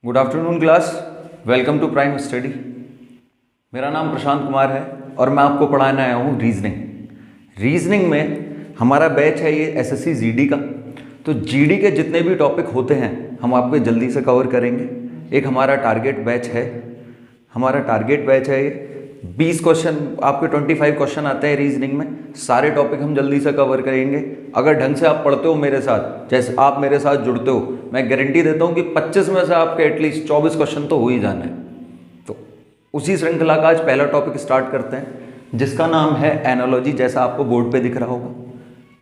Good afternoon class, welcome to Prime Study. मेरा नाम प्रशांत कुमार है और मैं आपको पढ़ाने आया हूँ रीजनिंग में हमारा बैच है ये एसएससी जीडी का। तो जीडी के जितने भी टॉपिक होते हैं हम आपको जल्दी से कवर करेंगे। एक हमारा टारगेट बैच है ये 20 क्वेश्चन, आपके 25 क्वेश्चन आते हैं रीजनिंग में। सारे टॉपिक हम जल्दी से कवर करेंगे। अगर ढंग से आप पढ़ते हो मेरे साथ, जैसे आप मेरे साथ जुड़ते हो, मैं गारंटी देता हूँ कि 25 में से आपके एटलीस्ट 24 क्वेश्चन तो हो ही जाने हैं। तो उसी श्रृंखला का आज पहला टॉपिक स्टार्ट करते हैं, जिसका नाम है एनालॉजी, जैसा आपको बोर्ड पे दिख रहा होगा।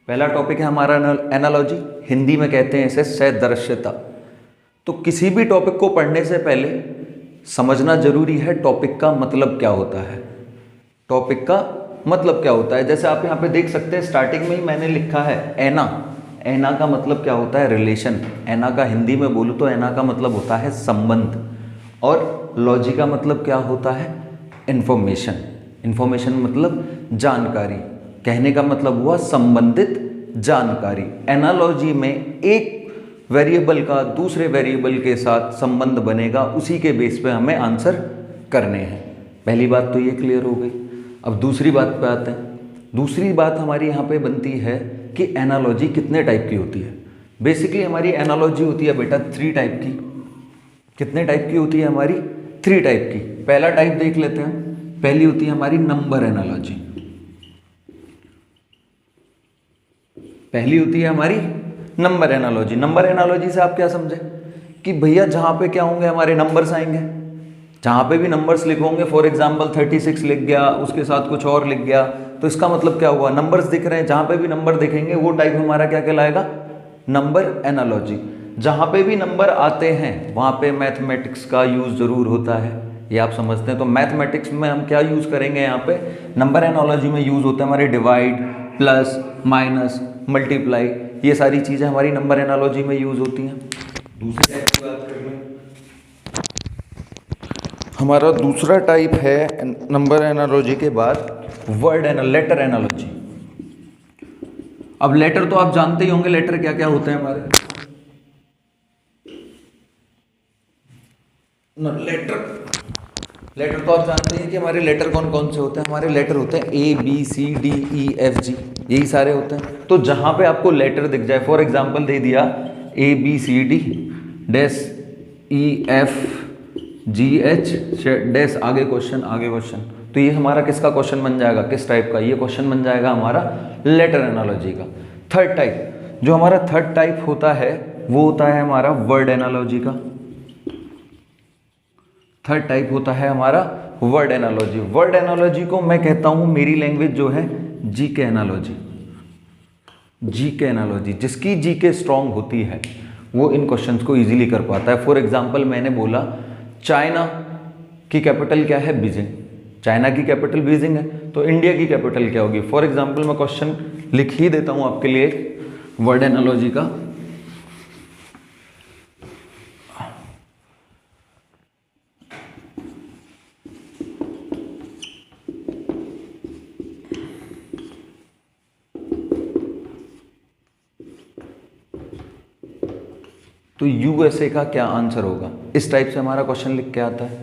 पहला टॉपिक है हमारा एनालॉजी, हिंदी में कहते हैं इसे सदृश्यता। तो किसी भी टॉपिक को पढ़ने से पहले समझना जरूरी है टॉपिक का मतलब क्या होता है। टॉपिक का मतलब क्या होता है, जैसे आप यहाँ पे देख सकते हैं स्टार्टिंग में ही मैंने लिखा है एना। एना का मतलब क्या होता है? रिलेशन। एना का हिंदी में बोलूँ तो एना का मतलब होता है संबंध। और लॉजी का मतलब क्या होता है? इंफॉर्मेशन। इंफॉर्मेशन मतलब जानकारी। कहने का मतलब हुआ संबंधित जानकारी। एनालॉजी में एक वेरिएबल का दूसरे वेरिएबल के साथ संबंध बनेगा, उसी के बेस पे हमें आंसर करने हैं। पहली बात तो ये क्लियर हो गई। अब दूसरी बात पे आते हैं। दूसरी बात हमारी यहाँ पे बनती है कि एनालॉजी कितने टाइप की होती है। बेसिकली हमारी एनालॉजी होती है बेटा 3 टाइप की। कितने टाइप की होती है हमारी? 3 टाइप की। पहला टाइप देख लेते हैं। पहली होती है हमारी नंबर एनालॉजी। पहली होती है हमारी नंबर एनालॉजी। नंबर एनालॉजी से आप क्या समझे कि भैया जहाँ पे क्या होंगे, हमारे नंबर्स आएंगे। जहाँ पे भी नंबर्स लिखोगे, फॉर एग्जांपल 36 लिख गया, उसके साथ कुछ और लिख गया, तो इसका मतलब क्या हुआ? नंबर्स दिख रहे हैं। जहाँ पे भी नंबर दिखेंगे वो टाइप हमारा क्या कहलाएगा? Number analogy. जहाँ पे भी नंबर आते हैं वहाँ पे मैथमेटिक्स का यूज़ ज़रूर होता है, ये आप समझते हैं। तो मैथमेटिक्स में हम क्या यूज़ करेंगे? यहाँ पे नंबर एनालॉजी में यूज़ होता है हमारे डिवाइड, प्लस, माइनस, मल्टीप्लाई। ये सारी चीज़ें हमारी नंबर एनालॉजी में यूज़ होती हैं। दूसरे टाइप की बात करें, हमारा दूसरा टाइप है नंबर एनालॉजी के बाद लेटर एनालॉजी। अब लेटर तो आप जानते ही होंगे, लेटर क्या क्या होते हैं हमारे। लेटर तो आप जानते हैं कि हमारे लेटर कौन कौन से होते हैं। हमारे लेटर होते हैं ABCDEFG, यही सारे होते हैं। तो जहां पे आपको लेटर दिख जाए, फॉर एग्जांपल दे दिया ABCD डैश EFGH डैश, आगे क्वेश्चन, तो ये हमारा किसका क्वेश्चन बन जाएगा? किस टाइप का? ये क्वेश्चन बन जाएगा हमारा लेटर एनालॉजी का। थर्ड टाइप, जो हमारा थर्ड टाइप होता है वो होता है हमारा वर्ड एनालॉजी का। थर्ड टाइप होता है हमारा वर्ड एनालॉजी। वर्ड एनालॉजी को मैं कहता हूं मेरी लैंग्वेज जो है जीके एनालॉजी। जीके एनालॉजी, जिसकी जीके स्ट्रांग होती है वो इन क्वेश्चंस को इजीली कर पाता है। फॉर एग्जांपल मैंने बोला चाइना की कैपिटल क्या है? बीजिंग। चाइना की कैपिटल बीजिंग है, तो इंडिया की कैपिटल क्या होगी? फॉर एग्जांपल मैं क्वेश्चन लिख ही देता हूं आपके लिए वर्ड एनालॉजी का। तो यूएसए का क्या आंसर होगा? इस टाइप से हमारा क्वेश्चन लिख के आता है।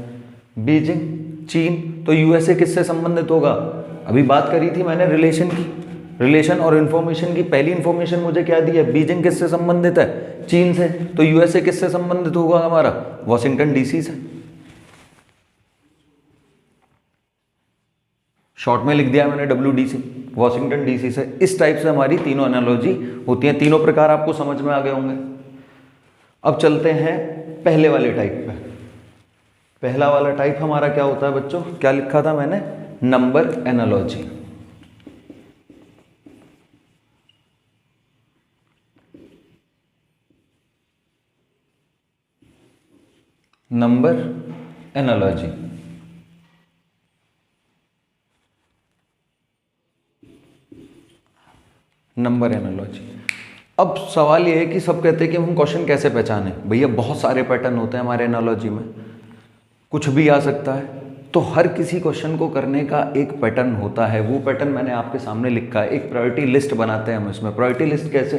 बीजिंग, चीन, तो यूएसए किससे संबंधित होगा? अभी बात करी थी मैंने रिलेशन की, रिलेशन और इंफॉर्मेशन की। पहली इंफॉर्मेशन मुझे क्या दी है? बीजिंग किससे संबंधित है? चीन से। तो यूएसए किससे संबंधित होगा हमारा? वॉशिंगटन डीसी से। शॉर्ट में लिख दिया मैंने WDC, वॉशिंगटन डीसी से। इस टाइप से हमारी तीनों एनालॉजी होती हैं। तीनों प्रकार आपको समझ में आ गए होंगे। अब चलते हैं पहले वाले टाइप पे। पहला वाला टाइप हमारा क्या होता है बच्चों? क्या लिखा था मैंने? Number analogy. Number analogy. Number analogy. अब सवाल ये है कि सब कहते हैं कि हम क्वेश्चन कैसे पहचानें। भैया बहुत सारे पैटर्न होते हैं हमारे एनालॉजी में, कुछ भी आ सकता है। तो हर किसी क्वेश्चन को करने का एक पैटर्न होता है, वो पैटर्न मैंने आपके सामने लिखा है। एक प्रायोरिटी लिस्ट बनाते हैं हम इसमें। प्रायोरिटी लिस्ट कैसे,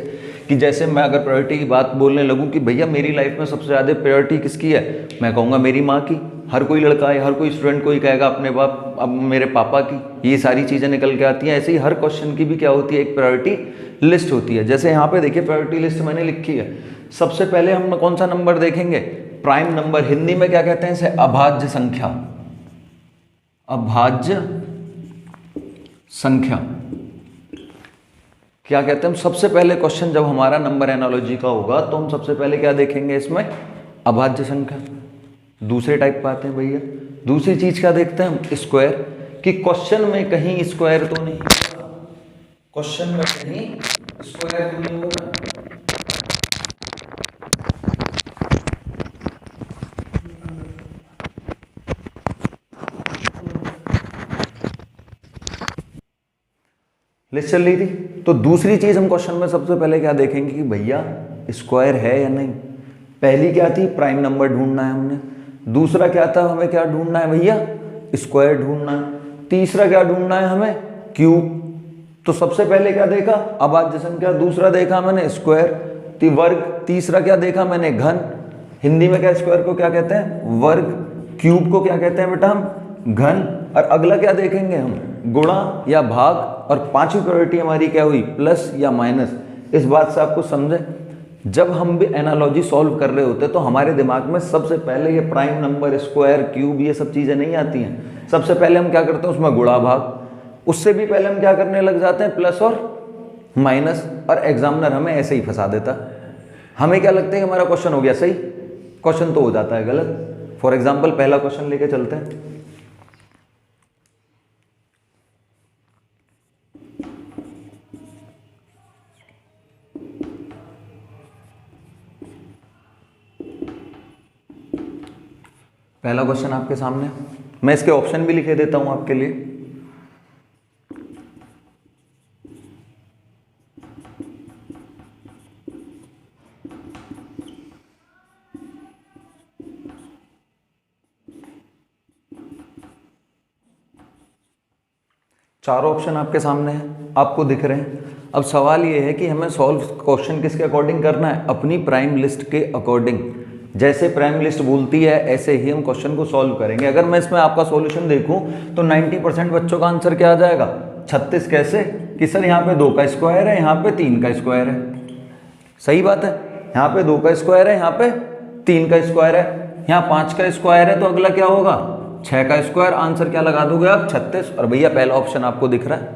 कि जैसे मैं अगर प्रायोरिटी की बात बोलने लगूं कि भैया मेरी लाइफ में सबसे ज़्यादा प्रायोरिटी किसकी है, मैं कहूँगा मेरी माँ की। हर कोई लड़का है, हर कोई स्टूडेंट कोई कहेगा अपने बाप, अब मेरे पापा की। ये सारी चीज़ें निकल के आती हैं। ऐसे ही हर क्वेश्चन की भी क्या होती है, एक प्रायोरिटी लिस्ट होती है। जैसे यहाँ पे देखिए प्रायोरिटी लिस्ट मैंने लिखी है। सबसे पहले हम कौन सा नंबर देखेंगे, प्राइम नंबर। हिंदी में क्या कहते हैं इसे, अभाज्य संख्या। अभाज्य संख्या क्या कहते हैं हम, सबसे पहले क्वेश्चन जब हमारा नंबर एनालॉजी का होगा तो हम सबसे पहले क्या देखेंगे इसमें, अभाज्य संख्या। दूसरे टाइप पे आते हैं भैया, दूसरी चीज क्या देखते हैं हम, स्क्वायर। कि क्वेश्चन में कहीं स्क्वायर तो नहीं, क्वेश्चन में कहीं स्क्वायर तो नहीं होगा। लिस्ट चल रही थी। तो दूसरी चीज हम क्वेश्चन में सबसे पहले क्या देखेंगे कि भैया स्क्वायर है या नहीं। पहली क्या थी, प्राइम नंबर ढूंढना है हमने। दूसरा क्या था, हमें क्या ढूंढना है भैया, स्क्वायर ढूंढना है। तीसरा क्या ढूंढना है हमें, क्यूब। तो सबसे पहले क्या देखा, अभाज्य संख्या। दूसरा देखा मैंने स्क्वायर, वर्ग। तीसरा क्या देखा मैंने, घन। हिंदी में क्या स्क्वायर को क्या कहते हैं, वर्ग। क्यूब को क्या कहते हैं बेटा हम, घन। और अगला क्या देखेंगे हम, गुणा या भाग। और पांचवी प्रायोरिटी हमारी क्या हुई, प्लस या माइनस। इस बात से आपको समझे, जब हम भी एनालॉजी सॉल्व कर रहे होते तो हमारे दिमाग में सबसे पहले ये प्राइम नंबर, स्क्वायर, क्यूब, ये सब चीजें नहीं आती हैं। सबसे पहले हम क्या करते हैं, उसमें गुणा भाग। उससे भी पहले हम क्या करने लग जाते हैं, प्लस और माइनस। और एग्जामिनर हमें ऐसे ही फंसा देता। हमें क्या लगता है कि हमारा क्वेश्चन हो गया सही, क्वेश्चन तो हो जाता है गलत। फॉर एग्जाम्पल पहला क्वेश्चन लेके चलते हैं। पहला क्वेश्चन आपके सामने, मैं इसके ऑप्शन भी लिखे देता हूं आपके लिए। चारों ऑप्शन आपके सामने हैं, आपको दिख रहे हैं। अब सवाल ये है कि हमें सॉल्व क्वेश्चन किसके अकॉर्डिंग करना है, अपनी प्राइम लिस्ट के अकॉर्डिंग। जैसे प्राइम लिस्ट बोलती है ऐसे ही हम क्वेश्चन को सॉल्व करेंगे। अगर मैं इसमें आपका सॉल्यूशन देखूं तो 90% बच्चों का आंसर क्या आ जाएगा, 36। कैसे कि सर यहाँ पे 2 का स्क्वायर है, यहाँ पे 3 का स्क्वायर है। सही बात है, यहाँ पे 2 का स्क्वायर है, यहाँ पे 3 का स्क्वायर है। यहाँ 5 का स्क्वायर है तो अगला क्या होगा, 6 का स्क्वायर। आंसर क्या लगा दोगे आप, 36। और भैया पहला ऑप्शन आपको दिख रहा है।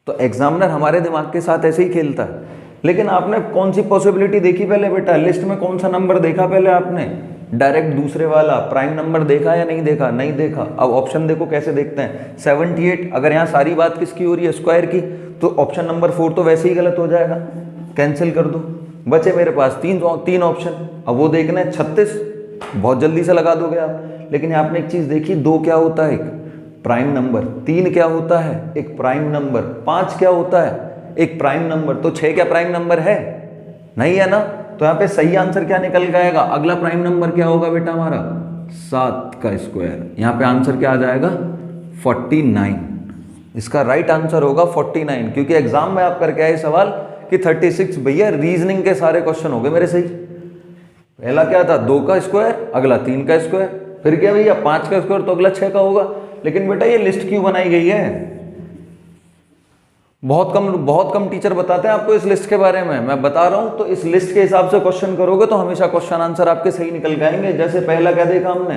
तो एग्जामिनर हमारे दिमाग के साथ ऐसे ही खेलता है। लेकिन आपने कौन सी पॉसिबिलिटी देखी पहले बेटा, लिस्ट में कौन सा नंबर देखा पहले आपने, डायरेक्ट दूसरे वाला प्राइम नंबर देखा या नहीं देखा, नहीं देखा। अब ऑप्शन देखो कैसे देखते हैं, 78। अगर यहाँ सारी बात किसकी हो रही है, स्क्वायर की, तो ऑप्शन नंबर 4 तो वैसे ही गलत हो जाएगा, कैंसिल कर दो। बचे मेरे पास तीन ऑप्शन। अब वो देखना है 36, बहुत जल्दी से लगा दोगे आप। लेकिन आपने एक चीज देखी, 2 क्या होता है, एक प्राइम नंबर। 3 क्या होता है, एक प्राइम नंबर। 5 क्या होता है, एक प्राइम नंबर। तो 6 क्या प्राइम नंबर है, नहीं है ना। तो यहाँ पे सही आंसर क्या निकल जाएगा, अगला प्राइम नंबर क्या होगा बेटा हमारा, 7 का स्क्वायर। यहाँ पे आंसर क्या आ जाएगा, 49। इसका राइट आंसर होगा 49। क्योंकि एग्जाम में आप करके आए सवाल कि 36। भैया रीजनिंग के सारे क्वेश्चन हो गए मेरे सही। पहला क्या था, 2 का स्क्वायर, अगला 3 का स्क्वायर। फिर क्या भैया 5 का स्क्वायर, तो अगला 6 का होगा। लेकिन बेटा ये लिस्ट क्यों बनाई गई है, बहुत कम टीचर बताते हैं आपको इस लिस्ट के बारे में। मैं बता रहा हूं, तो इस लिस्ट के हिसाब से क्वेश्चन करोगे तो हमेशा क्वेश्चन आंसर आपके सही निकल जाएंगे। जैसे पहला क्या देखा हमने,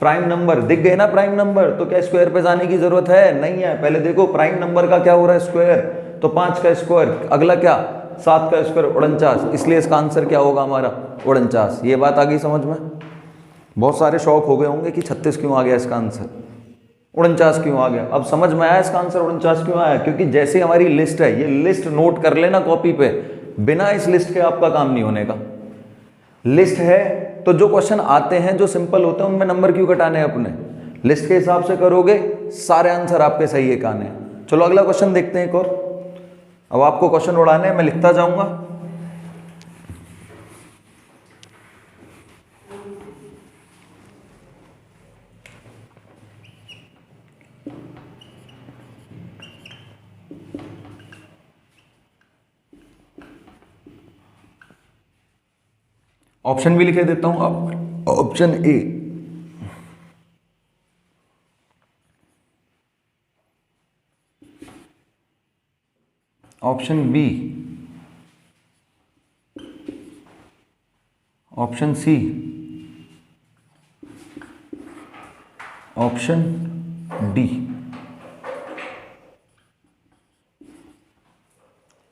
प्राइम नंबर। दिख गए ना प्राइम नंबर, तो क्या स्क्वायर पे जाने की जरूरत है, नहीं है। पहले देखो प्राइम नंबर का क्या हो रहा है, स्क्वायर। तो 5 का स्क्वायर, अगला क्या, 7 का स्क्वायर, 49। इसलिए इसका आंसर क्या होगा हमारा, 49। ये बात आ गई समझ में। बहुत सारे शौक हो गए होंगे कि 36 क्यों आ गया इसका आंसर, 49 क्यों आ गया। अब समझ में आया इसका आंसर 49 क्यों आया, क्योंकि जैसे हमारी लिस्ट है, ये लिस्ट नोट कर लेना कॉपी पे। बिना इस लिस्ट के आपका काम नहीं होने का। लिस्ट है तो जो क्वेश्चन आते हैं, जो सिंपल होते हैं, उनमें नंबर क्यों कटाने हैं अपने, लिस्ट के हिसाब से करोगे सारे आंसर आपके सही एक आने हैं। चलो अगला क्वेश्चन देखते हैं एक और। अब आपको क्वेश्चन उड़ाने हैं, मैं लिखता जाऊंगा। ऑप्शन भी लिखे देता हूं आप। Option A, option B, option C, option D.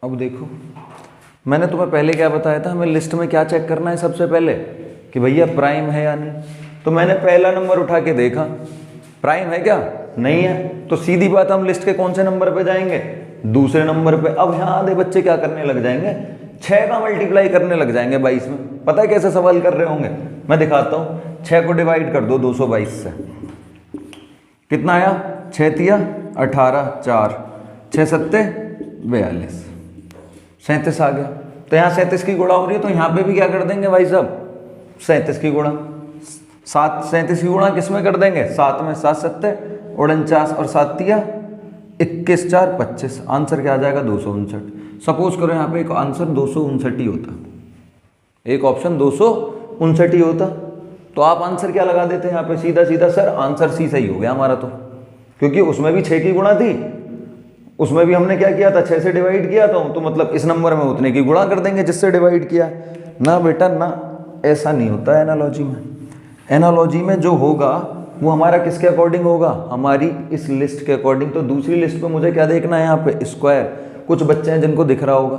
अब देखो, मैंने तुम्हें पहले क्या बताया था, हमें लिस्ट में क्या चेक करना है सबसे पहले कि भैया प्राइम है या नहीं। तो मैंने पहला नंबर उठा के देखा, प्राइम है क्या, नहीं है, तो सीधी बात हम लिस्ट के कौन से नंबर पे जाएंगे, दूसरे नंबर पे। अब यहाँ आधे बच्चे क्या करने लग जाएंगे, 6 का मल्टीप्लाई करने लग जाएंगे 22 में। पता है कैसे सवाल कर रहे होंगे, मैं दिखाता हूँ। 6 को डिवाइड कर दो 222 से, कितना आया, 6 तिया 18, 4 6 सत्ते 42, 37 आ गया। तो यहाँ 37 की गुणा हो रही है, तो यहाँ पे भी क्या कर देंगे भाई साहब, 37 की गुणा, 37 की गुणा किस में कर देंगे, 7 में, 7 सत्ते 49 और 7 तिया 21, 4 25। आंसर क्या आ जाएगा, 259। सपोज करो यहाँ पे एक आंसर 259 ही होता, एक ऑप्शन 259 ही होता, तो आप आंसर क्या लगा देते हैं यहाँ पे, सीधा सीधा सर आंसर सी सही हो गया हमारा। तो क्योंकि उसमें भी 6 की गुणा थी, उसमें भी हमने क्या किया था, 6 से डिवाइड किया था, तो मतलब इस नंबर में उतने की गुणा कर देंगे जिससे डिवाइड किया। ना बेटा ना, ऐसा नहीं होता है एनालॉजी में। एनालॉजी में जो होगा वो हमारा किसके अकॉर्डिंग होगा, हमारी इस लिस्ट के अकॉर्डिंग। तो दूसरी लिस्ट पे मुझे क्या देखना है, यहाँ पे स्क्वायर। कुछ बच्चे हैं जिनको दिख रहा होगा,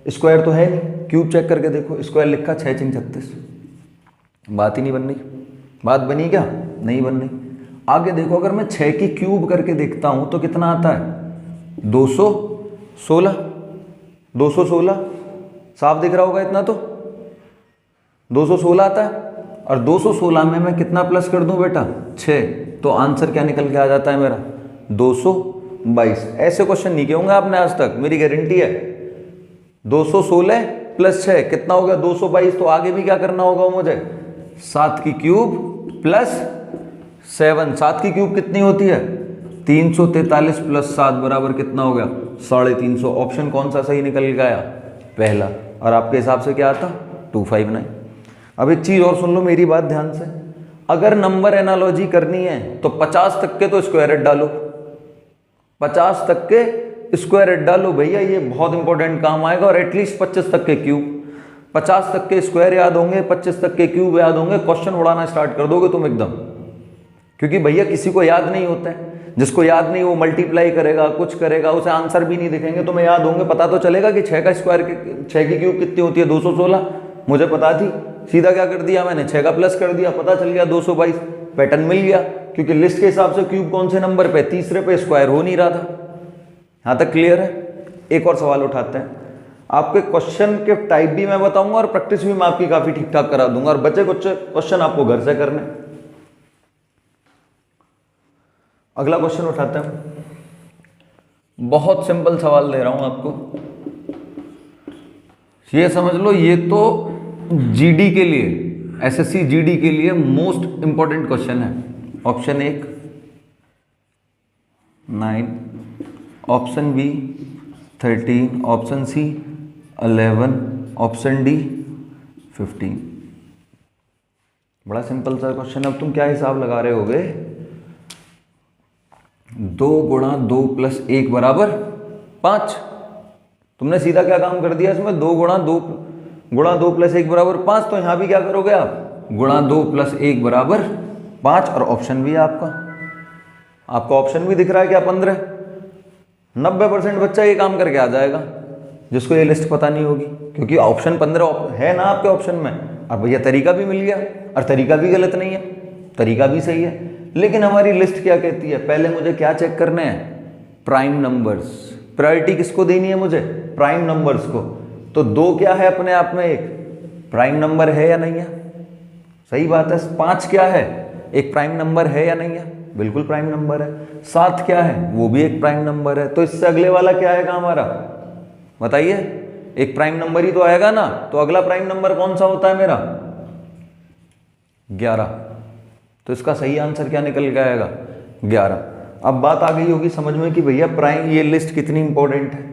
स्क्वायर तो है नहीं, क्यूब चेक करके देखो, स्क्वायर लिखा 6 6 36, बात ही नहीं बन रही। बात बनी क्या, नहीं बन रही। आगे देखो, अगर मैं 6 की क्यूब करके देखता हूँ तो कितना आता है, 216। 216 साफ दिख रहा होगा इतना, तो 216 आता है। और 216 में मैं कितना प्लस कर दूं बेटा, 6, तो आंसर क्या निकल के आ जाता है मेरा, 222। ऐसे क्वेश्चन नहीं किए होंगे आपने आज तक, मेरी गारंटी है। 216 प्लस 6 कितना हो गया, 222। तो आगे भी क्या करना होगा मुझे, 7 की क्यूब प्लस 7। 7 की क्यूब कितनी होती है, 343 प्लस 7 बराबर कितना हो गया, 350। ऑप्शन कौन सा सही निकल गया, पहला। और आपके हिसाब से क्या आता, 259। अब एक चीज और सुन लो मेरी बात ध्यान से, अगर नंबर एनालॉजी करनी है तो 50 तक के तो स्क्वायर रूट डालो, 50 तक के स्क्वायर रूट डालो भैया, ये बहुत इंपॉर्टेंट काम आएगा। और एटलीस्ट 25 तक के क्यूब, 50 तक के स्क्वायर याद होंगे, 25 तक के क्यूब याद होंगे, क्वेश्चन उड़ाना स्टार्ट कर दोगे तुम एकदम। क्योंकि भैया किसी को याद नहीं होता है, जिसको याद नहीं वो मल्टीप्लाई करेगा, कुछ करेगा, उसे आंसर भी नहीं दिखेंगे, तुम्हें याद होंगे, पता तो चलेगा कि 6 का स्क्वायर, 6 की क्यूब कितनी होती है, 216। मुझे पता थी, सीधा क्या कर दिया मैंने, 6 का प्लस कर दिया, पता चल गया 222। पैटर्न मिल गया, क्योंकि लिस्ट के हिसाब से क्यूब कौन से नंबर पे, तीसरे पे, स्क्वायर हो नहीं रहा था। यहाँ तक क्लियर है। एक और सवाल उठाते हैं, आपके क्वेश्चन के टाइप भी मैं बताऊंगा और प्रैक्टिस भी मैं आपकी काफी ठीक ठाक करा दूंगा, और बचे कुछ क्वेश्चन आपको घर से करने। अगला क्वेश्चन उठाते हैं, बहुत सिंपल सवाल दे रहा हूं आपको, ये समझ लो, ये तो जीडी के लिए, एसएससी जीडी के लिए मोस्ट इंपॉर्टेंट क्वेश्चन है। Option 1 9, option B 13, option C 11, option D 15। बड़ा सिंपल सा क्वेश्चन है। अब तुम क्या हिसाब लगा रहे होगे, 2 गुणा 2 प्लस 1 बराबर 5। तुमने सीधा क्या काम कर दिया इसमें, 2 गुणा 2 प्लस 1 बराबर 5। तो यहां भी क्या करोगे आप, गुणा 2 प्लस 1 बराबर 5। और ऑप्शन भी है आपका ऑप्शन भी दिख रहा है क्या, 15। 90% बच्चा ये काम करके आ जाएगा जिसको ये लिस्ट पता नहीं होगी, क्योंकि ऑप्शन 15 है ना आपके ऑप्शन में। और भैया तरीका भी मिल गया, और तरीका भी गलत नहीं है, तरीका भी सही है। लेकिन हमारी लिस्ट क्या कहती है, पहले मुझे क्या चेक करने हैं, प्राइम नंबर्स। प्रायोरिटी किसको देनी है मुझे, प्राइम नंबर्स को। तो 2 क्या है अपने आप में, एक प्राइम नंबर है या नहीं है, सही बात है। 5 क्या है, एक प्राइम नंबर है या नहीं है, बिल्कुल प्राइम नंबर है। 7 क्या है, वो भी एक प्राइम नंबर है। तो इससे अगले वाला क्या आएगा हमारा, बताइए, एक प्राइम नंबर ही तो आएगा ना। तो अगला प्राइम नंबर कौन सा होता है मेरा, 11। तो इसका सही आंसर क्या निकल के आएगा, 11। अब बात आ गई होगी समझ में कि भैया प्राइम, ये लिस्ट कितनी इंपॉर्टेंट है।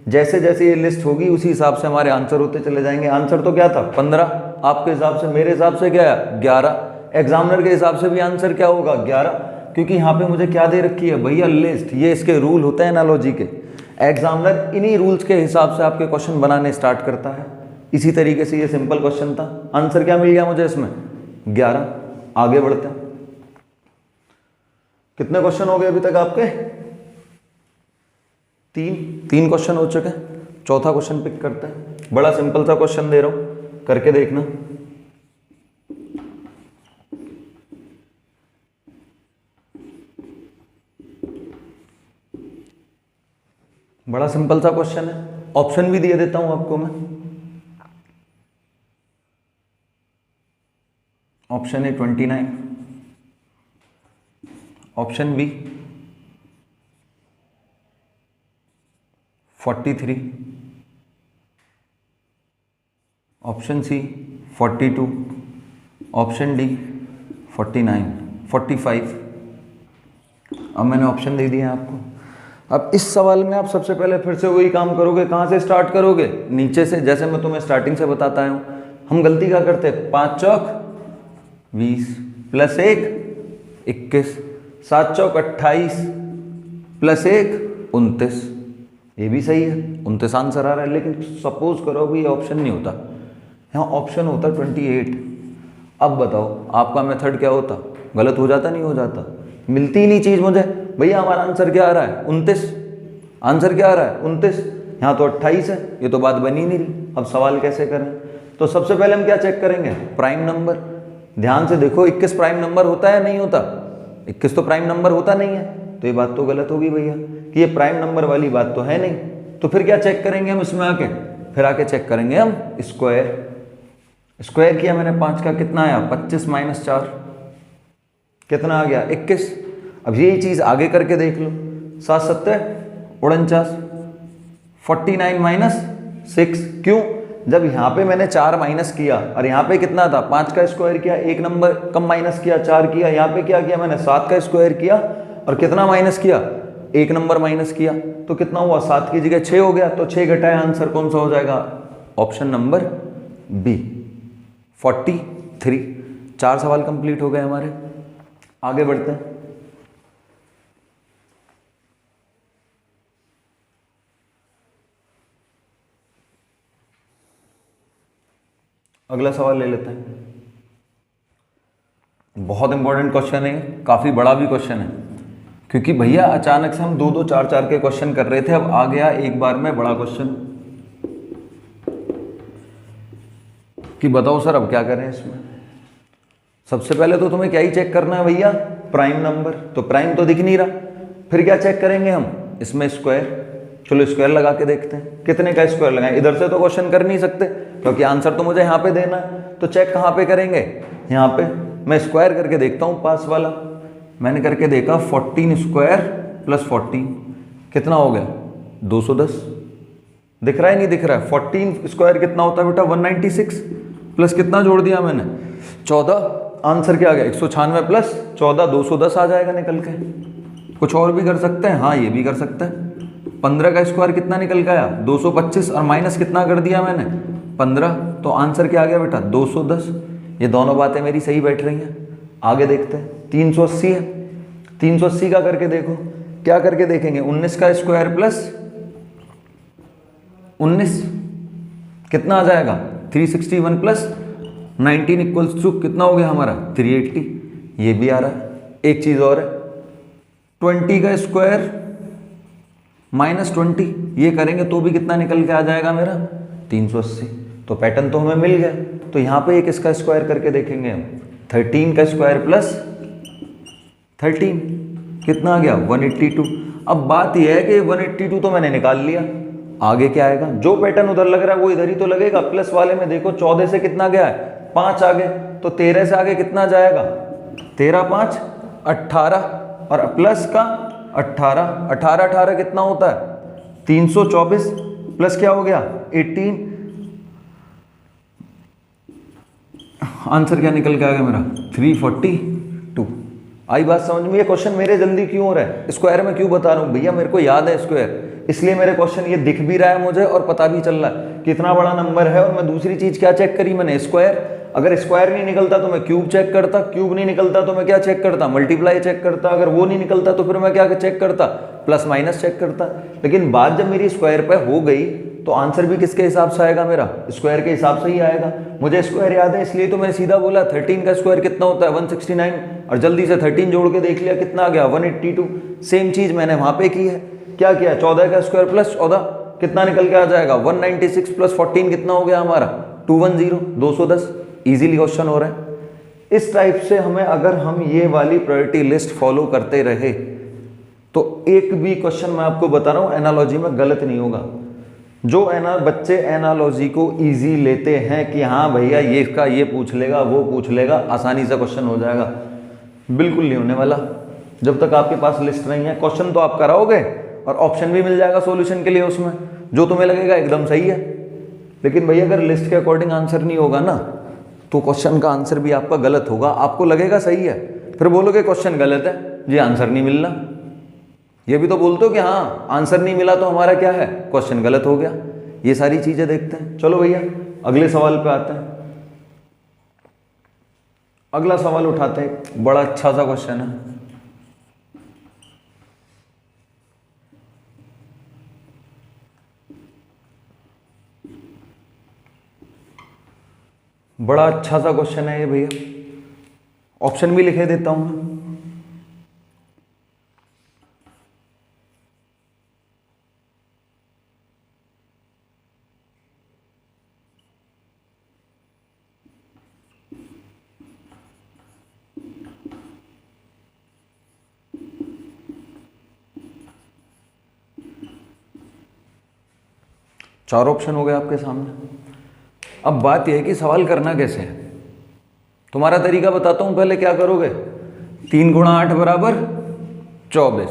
जैसे जैसे ये लिस्ट होगी उसी हिसाब से हमारे आंसर होते चले जाएंगे। आंसर तो क्या था, 15। आपके हिसाब से, मेरे हिसाब से क्या है 11, एग्जामिनर के हिसाब से भी आंसर क्या होगा 11, क्योंकि यहाँ पे मुझे क्या दे रखी है भैया लिस्ट, ये इसके रूल होते हैं एनालॉजी के। एग्जामिनर इन्हीं रूल्स के हिसाब से आपके क्वेश्चन बनाने स्टार्ट करता है। इसी तरीके से ये सिंपल क्वेश्चन था, आंसर क्या मिल गया मुझे इसमें 11। आगे बढ़ते हैं, कितने क्वेश्चन हो गए अभी तक आपके? तीन क्वेश्चन हो चुके हैं। चौथा क्वेश्चन पिक करते हैं, बड़ा सिंपल सा क्वेश्चन दे रहा हूं, करके देखना। बड़ा सिंपल सा क्वेश्चन है, ऑप्शन भी दिए देता हूं आपको मैं। Option A 29, option B 43, option C 42, option D 49, 45। अब मैंने ऑप्शन दे दिए आपको। अब इस सवाल में आप सबसे पहले फिर से वही काम करोगे, कहाँ से स्टार्ट करोगे? नीचे से, जैसे मैं तुम्हें स्टार्टिंग से बताता हूँ। हम गलती क्या करते हैं, 5 चौक 20 प्लस 1 21, 7 चौक 28 प्लस 1 29। ये भी सही है, 29 आंसर आ रहा है। लेकिन सपोज करो भी ये ऑप्शन नहीं होता, यहाँ ऑप्शन होता 28। अब बताओ आपका मेथड क्या होता? गलत हो जाता नहीं हो जाता? मिलती ही नहीं चीज़ मुझे। भैया हमारा आंसर क्या आ रहा है 29, आंसर क्या आ रहा है 29, यहाँ तो 28 है, ये तो बात बनी नहीं रही। अब सवाल कैसे करें? तो सबसे पहले हम क्या चेक करेंगे, प्राइम नंबर। ध्यान से देखो 21 प्राइम नंबर होता है नहीं होता? 21 तो प्राइम नंबर होता नहीं है, तो ये बात तो गलत होगी भैया कि ये प्राइम नंबर वाली बात तो है नहीं। तो फिर क्या चेक करेंगे हम इसमें आके? फिर आके चेक करेंगे हम स्क्वायर। स्क्वायर किया मैंने 5 का, कितना आया 25 माइनस 4, कितना आ गया 21। अब यही चीज आगे करके देख लो, 7 7 49, 49 माइनस 6। क्यों? जब यहाँ पे मैंने 4 माइनस किया और यहाँ पे कितना था 5 का स्क्वायर किया, एक नंबर कम माइनस किया 4 किया। यहाँ पे क्या किया मैंने 7 का स्क्वायर किया और कितना माइनस किया, एक नंबर माइनस किया। तो कितना हुआ, 7 की जगह 6 हो गया। तो 6 घटाया, आंसर कौन सा हो जाएगा? Option number B 43। 4 सवाल कंप्लीट हो गए हमारे। आगे बढ़ते हैं। अगला सवाल ले लेते हैं। बहुत इंपॉर्टेंट क्वेश्चन है, काफी बड़ा भी क्वेश्चन है, क्योंकि भैया अचानक से हम 2 4 4 के क्वेश्चन कर रहे थे, अब आ गया एक बार में बड़ा क्वेश्चन कि बताओ सर अब क्या करें इसमें। सबसे पहले तो तुम्हें क्या ही चेक करना है भैया, प्राइम नंबर। तो प्राइम तो दिख नहीं रहा, फिर क्या चेक करेंगे हम इसमें स्क्वायर। चलो स्क्वायर लगा के देखते हैं, कितने का स्क्वायर लगाएं। इधर से तो क्वेश्चन कर नहीं सकते क्योंकि आंसर तो मुझे यहाँ पे देना है। तो चेक कहाँ पे करेंगे, यहाँ पे। मैं स्क्वायर करके देखता हूँ पास वाला। मैंने करके देखा 14 स्क्वायर प्लस 14 कितना हो गया 210। दिख रहा है नहीं दिख रहा है? 14 स्क्वायर कितना होता है बेटा 196, प्लस कितना जोड़ दिया मैंने 14। आंसर क्या आ गया 196 प्लस 14 210 आ जाएगा निकल के। कुछ और भी कर सकते हैं, हाँ ये भी कर सकते हैं। 15 का स्क्वायर कितना निकल के आया 225 और माइनस कितना कर दिया मैंने 15, तो आंसर क्या आ गया बेटा 210। ये दोनों बातें मेरी सही बैठ रही हैं। आगे देखते हैं। 380 है, 380 का करके देखो। क्या करके देखेंगे, 19 का स्क्वायर प्लस 19 कितना आ जाएगा 361 प्लस 19 इक्वल्स टू कितना हो गया हमारा 380। ये भी आ रहा है। एक चीज और है, 20 का स्क्वायर माइनस 20, ये करेंगे तो भी कितना निकल के आ जाएगा मेरा 380। तो पैटर्न तो हमें मिल गया। तो यहाँ पे एक इसका स्क्वायर करके देखेंगे हम। 13 का स्क्वायर प्लस 13 कितना आ गया 182। अब बात यह है कि 182 तो मैंने निकाल लिया, आगे क्या आएगा, जो पैटर्न उधर लग रहा है वो इधर ही तो लगेगा। प्लस वाले में देखो 14 से कितना गया है 5 आगे, तो 13 से आगे कितना जाएगा 13 5 18 और प्लस का 18 18 18 कितना होता है 324 प्लस क्या हो गया 18। आंसर क्या निकल के आ गया मेरा 342। आई बात समझ में? ये क्वेश्चन मेरे जल्दी क्यों हो रहा है, स्क्वायर में क्यों बता रहा हूँ भैया, मेरे को याद है स्क्वायर, इसलिए मेरे क्वेश्चन ये दिख भी रहा है मुझे और पता भी चल रहा है कितना बड़ा नंबर है। और मैं दूसरी चीज क्या चेक करी मैंने, स्क्वायर। अगर स्क्वायर नहीं निकलता तो मैं क्यूब चेक करता, क्यूब नहीं निकलता तो मैं क्या चेक करता, मल्टीप्लाई चेक करता। अगर वो नहीं निकलता तो फिर मैं क्या चेक करता, प्लस माइनस चेक करता। लेकिन बात जब मेरी स्क्वायर पे हो गई तो आंसर भी किसके हिसाब से आएगा, मेरा स्क्वायर के हिसाब से ही आएगा। मुझे स्क्वायर याद है इसलिए तो मैंने सीधा बोला 13 का स्क्वायर कितना होता है 169, और जल्दी से 13 जोड़ के देख लिया कितना आ गया 182। सेम चीज मैंने वहां पे की है, क्या किया 14 का स्क्वायर प्लस 14 कितना निकल के आ जाएगा 196 प्लस 14 कितना हो गया हमारा 210, 210। इजीली क्वेश्चन हो रहा है। इस टाइप से हमें अगर हम ये वाली प्रायोरिटी लिस्ट फॉलो करते रहे तो एक भी क्वेश्चन मैं आपको बता रहा हूं एनालॉजी में गलत नहीं होगा। जो बच्चे एनालॉजी को इजी लेते हैं कि हाँ भैया ये इसका ये पूछ लेगा वो पूछ लेगा, आसानी से क्वेश्चन हो जाएगा, बिल्कुल नहीं होने वाला। जब तक आपके पास लिस्ट नहीं है, क्वेश्चन तो आप कराओगे और ऑप्शन भी मिल जाएगा सॉल्यूशन के लिए उसमें, जो तुम्हें लगेगा एकदम सही है। लेकिन भैया अगर लिस्ट के अकॉर्डिंग आंसर नहीं होगा ना तो क्वेश्चन का आंसर भी आपका गलत होगा। आपको लगेगा सही है, फिर बोलोगे क्वेश्चन गलत है जी, आंसर नहीं मिलना। ये भी तो बोलते हो कि हाँ आंसर नहीं मिला तो हमारा क्या है, क्वेश्चन गलत हो गया। ये सारी चीजें देखते हैं। चलो भैया अगले सवाल पे आते हैं। अगला सवाल उठाते हैं, बड़ा अच्छा सा क्वेश्चन है। बड़ा अच्छा सा क्वेश्चन है ये भैया, ऑप्शन भी लिखे देता हूं मैं। चार ऑप्शन हो गए आपके सामने। अब बात यह है कि सवाल करना कैसे है। तुम्हारा तरीका बताता हूं, पहले क्या करोगे, 3 गुणा 8 बराबर 24,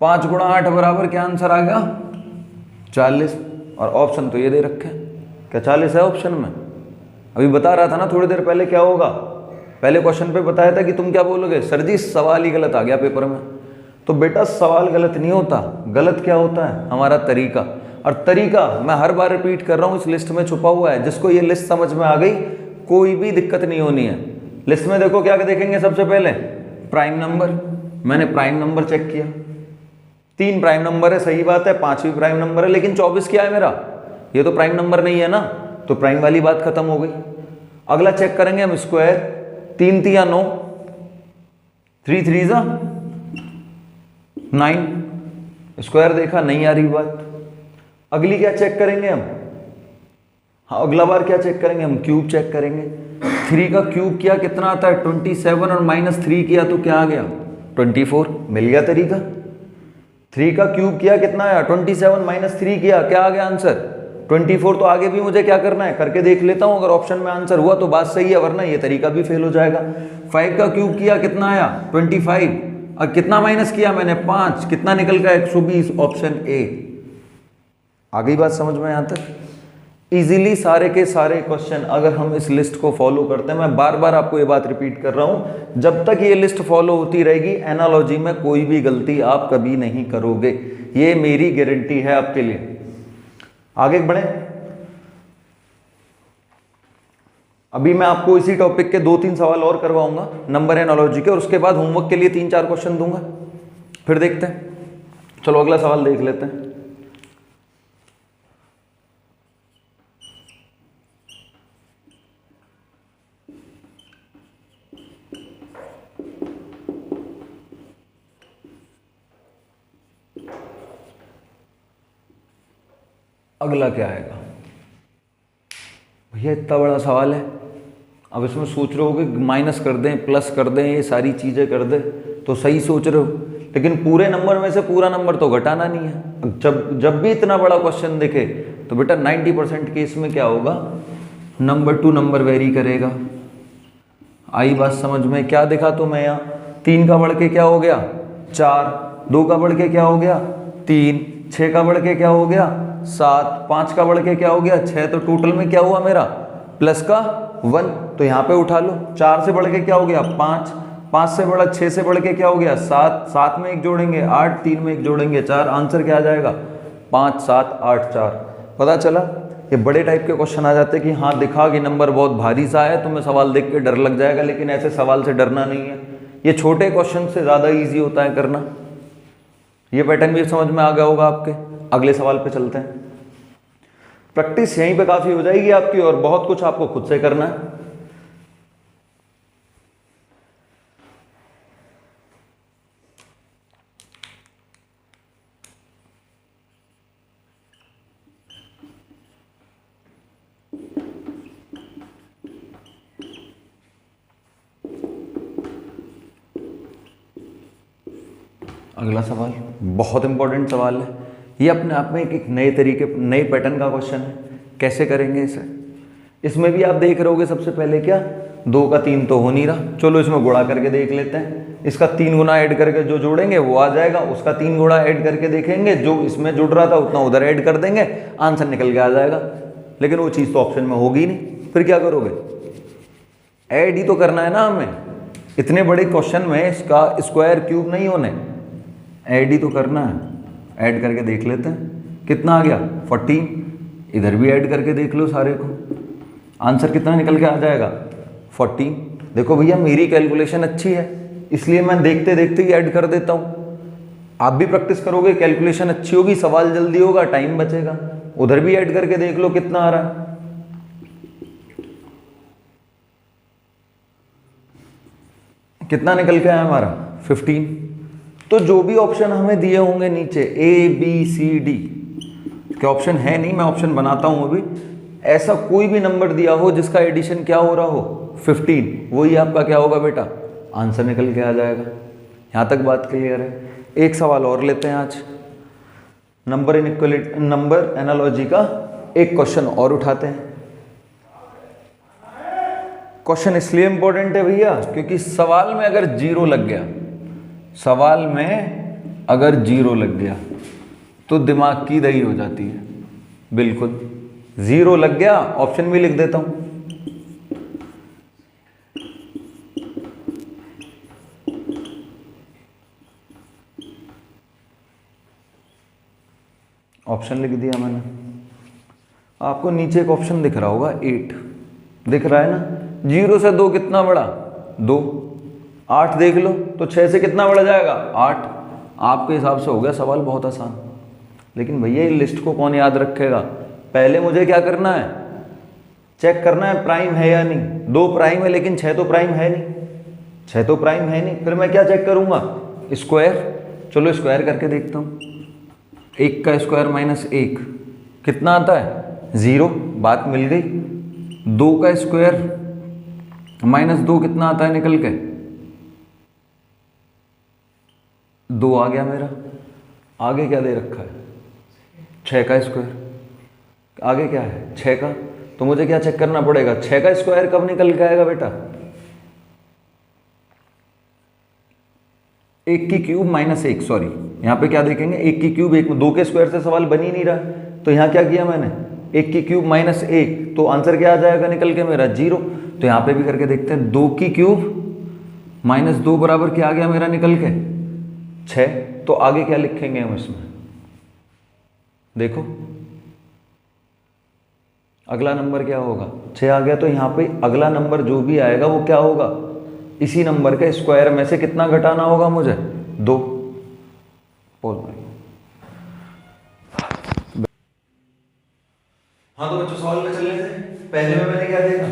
5 गुणा 8 बराबर क्या आंसर आ गया 40। और ऑप्शन तो ये दे रखे हैं, क्या 40 है ऑप्शन में। अभी बता रहा था ना थोड़ी देर पहले क्या होगा, पहले क्वेश्चन पे बताया था कि तुम क्या बोलोगे, सर जी सवाल ही गलत आ गया पेपर में। तो बेटा सवाल गलत नहीं होता, गलत क्या होता है, हमारा तरीका। और तरीका मैं हर बार रिपीट कर रहा हूं, इस लिस्ट में छुपा हुआ है। जिसको ये लिस्ट समझ में आ गई कोई भी दिक्कत नहीं होनी है। लिस्ट में देखो क्या देखेंगे, सबसे पहले प्राइम नंबर। मैंने प्राइम नंबर चेक किया, 3 प्राइम नंबर है, सही बात है, 5 भी प्राइम नंबर है, लेकिन 24 क्या है मेरा, ये तो प्राइम नंबर नहीं है ना, तो प्राइम वाली बात खत्म हो गई। अगला चेक करेंगे हम स्क्वायर, 3 3 9, 3 3 9, स्क्वायर देखा नहीं आ रही बात। अगली क्या चेक करेंगे हम, हाँ अगला बार क्या चेक करेंगे हम, क्यूब चेक करेंगे। 3 का क्यूब किया कितना आता है 27, और -3 किया तो क्या आ गया 24, मिल गया तरीका। 3 का क्यूब किया कितना आया 27, -3 किया क्या आ गया आंसर 24। तो आगे भी मुझे क्या करना है, करके देख लेता हूं, अगर ऑप्शन में आंसर हुआ तो बात सही है, वरना ये तरीका भी फेल हो जाएगा। 5 का क्यूब किया कितना आया 25, और कितना माइनस किया मैंने 5, कितना निकल गया 120, ऑप्शन ए। आ गई बात समझ में यहां तक। इजीली सारे के सारे क्वेश्चन अगर हम इस लिस्ट को फॉलो करते हैं, मैं बार बार आपको ये बात रिपीट कर रहा हूं, जब तक ये लिस्ट फॉलो होती रहेगी एनालॉजी में कोई भी गलती आप कभी नहीं करोगे, ये मेरी गारंटी है आपके लिए। आगे बढ़े, अभी मैं आपको इसी टॉपिक के 2-3 सवाल और करवाऊंगा नंबर एनालॉजी के, और उसके बाद होमवर्क के लिए 3-4 क्वेश्चन दूंगा, फिर देखते हैं। चलो अगला सवाल देख लेते हैं। अगला क्या आएगा भैया, इतना बड़ा सवाल है। अब इसमें सोच रहे हो कि माइनस कर दें प्लस कर दें, ये सारी चीज़ें कर दें, तो सही सोच रहे हो, लेकिन पूरे नंबर में से पूरा नंबर तो घटाना नहीं है। जब भी इतना बड़ा क्वेश्चन दिखे तो बेटा 90% केस में क्या होगा, नंबर टू नंबर वेरी करेगा। आई बात समझ में, क्या दिखा तो मैं यहाँ 3 का बढ़ के क्या हो गया 4, 2 का बढ़ के क्या हो गया 3, 6 का बढ़ के क्या हो गया 7, 5 का बढ़ के क्या हो गया 6, तो टोटल में क्या हुआ मेरा प्लस का 1, तो यहाँ पे उठा लो। 4 से बढ़ के क्या हो गया 5, 5 से बढ़ा 6 से बढ़ के क्या हो गया 7, 7 में 1 जोड़ेंगे 8, 3 में 1 जोड़ेंगे 4, आंसर क्या आ जाएगा 5 7 8 4। पता चला ये बड़े टाइप के क्वेश्चन आ जाते हैं कि हाँ दिखा कि नंबर बहुत भारी सा है, तुम्हें सवाल देख के डर लग जाएगा, लेकिन ऐसे सवाल से डरना नहीं है। ये छोटे क्वेश्चन से ज़्यादा ईजी होता है करना। ये पैटर्न भी समझ में आ गया होगा आपके। अगले सवाल पे चलते हैं। प्रैक्टिस यहीं पे काफ़ी हो जाएगी आपकी, और बहुत कुछ आपको खुद से करना है। अगला सवाल बहुत इंपॉर्टेंट सवाल है। ये अपने आप में एक नए तरीके, नए पैटर्न का क्वेश्चन है। कैसे करेंगे इसे? इसमें भी आप देख रहे होगे सबसे पहले क्या 2 का 3 तो हो नहीं रहा, चलो इसमें गुणा करके देख लेते हैं। इसका 3 गुना ऐड करके जो जोड़ेंगे वो आ जाएगा, उसका 3 गुना ऐड करके देखेंगे, जो इसमें जुड़ रहा था उतना उधर ऐड कर देंगे, आंसर निकल के आ जाएगा। लेकिन वो चीज़ तो ऑप्शन में होगी नहीं, फिर क्या करोगे? ऐड ही तो करना है ना हमें। इतने बड़े क्वेश्चन में इसका स्क्वायर क्यूब नहीं होने, ऐड ही तो करना है। ऐड करके देख लेते हैं कितना आ गया 14। इधर भी ऐड करके देख लो सारे को, आंसर कितना निकल के आ जाएगा 14। देखो भैया मेरी कैलकुलेशन अच्छी है, इसलिए मैं देखते देखते ही ऐड कर देता हूँ। आप भी प्रैक्टिस करोगे, कैलकुलेशन अच्छी होगी, सवाल जल्दी होगा, टाइम बचेगा। उधर भी ऐड करके देख लो कितना आ रहा है। कितना निकल के आया हमारा 15। तो जो भी ऑप्शन हमें दिए होंगे नीचे ABCD के ऑप्शन है नहीं, मैं ऑप्शन बनाता हूं अभी। ऐसा कोई भी नंबर दिया हो जिसका एडिशन क्या हो रहा हो 15, वही आपका क्या होगा बेटा, आंसर निकल के आ जाएगा। यहां तक बात क्लियर है। एक सवाल और लेते हैं आज, नंबर इनइक्वालिटी, नंबर एनालॉजी का एक क्वेश्चन और उठाते हैं। क्वेश्चन इसलिए इंपॉर्टेंट है भैया क्योंकि सवाल में अगर जीरो लग गया, सवाल में अगर जीरो लग गया तो दिमाग की दही हो जाती है। बिल्कुल जीरो लग गया, ऑप्शन भी लिख देता हूं। ऑप्शन लिख दिया मैंने। आपको नीचे एक ऑप्शन दिख रहा होगा 8, दिख रहा है ना। 0 से 2 कितना बड़ा 2, 8 देख लो तो 6 से कितना बढ़ जाएगा 8। आपके हिसाब से हो गया सवाल बहुत आसान। लेकिन भैया ये लिस्ट को कौन याद रखेगा? पहले मुझे क्या करना है, चेक करना है प्राइम है या नहीं। 2 प्राइम है लेकिन 6 तो प्राइम है नहीं, 6 तो प्राइम है नहीं। फिर मैं क्या चेक करूंगा, स्क्वायर। चलो स्क्वायर करके देखता हूँ। 1 का स्क्वायर माइनस 1 कितना आता है 0, बात मिल गई। 2 का स्क्वायर माइनस 2 कितना आता है निकल के 2 आ गया मेरा। आगे क्या दे रखा है 6 का स्क्वायर, आगे क्या है 6 का। तो मुझे क्या चेक करना पड़ेगा, 6 का स्क्वायर कब निकल के आएगा बेटा, 1 की क्यूब माइनस 1, सॉरी यहाँ पे क्या देखेंगे 1 की क्यूब 1, 2 के स्क्वायर से सवाल बन ही नहीं रहा। तो यहाँ क्या किया मैंने 1 की क्यूब माइनस 1, तो आंसर क्या आ जाएगा निकल के मेरा 0। तो यहाँ पे भी करके देखते हैं 2 की क्यूब माइनस 2 बराबर क्या आ गया मेरा निकल के 6। तो आगे क्या लिखेंगे हम इसमें, देखो अगला नंबर क्या होगा 6 आ गया। तो यहाँ पे अगला नंबर जो भी आएगा वो क्या होगा, इसी नंबर के स्क्वायर में से कितना घटाना होगा मुझे 2। बोल भाई। हाँ तो बच्चों सवाल में चल रहे थे। पहले में मैंने क्या देखा,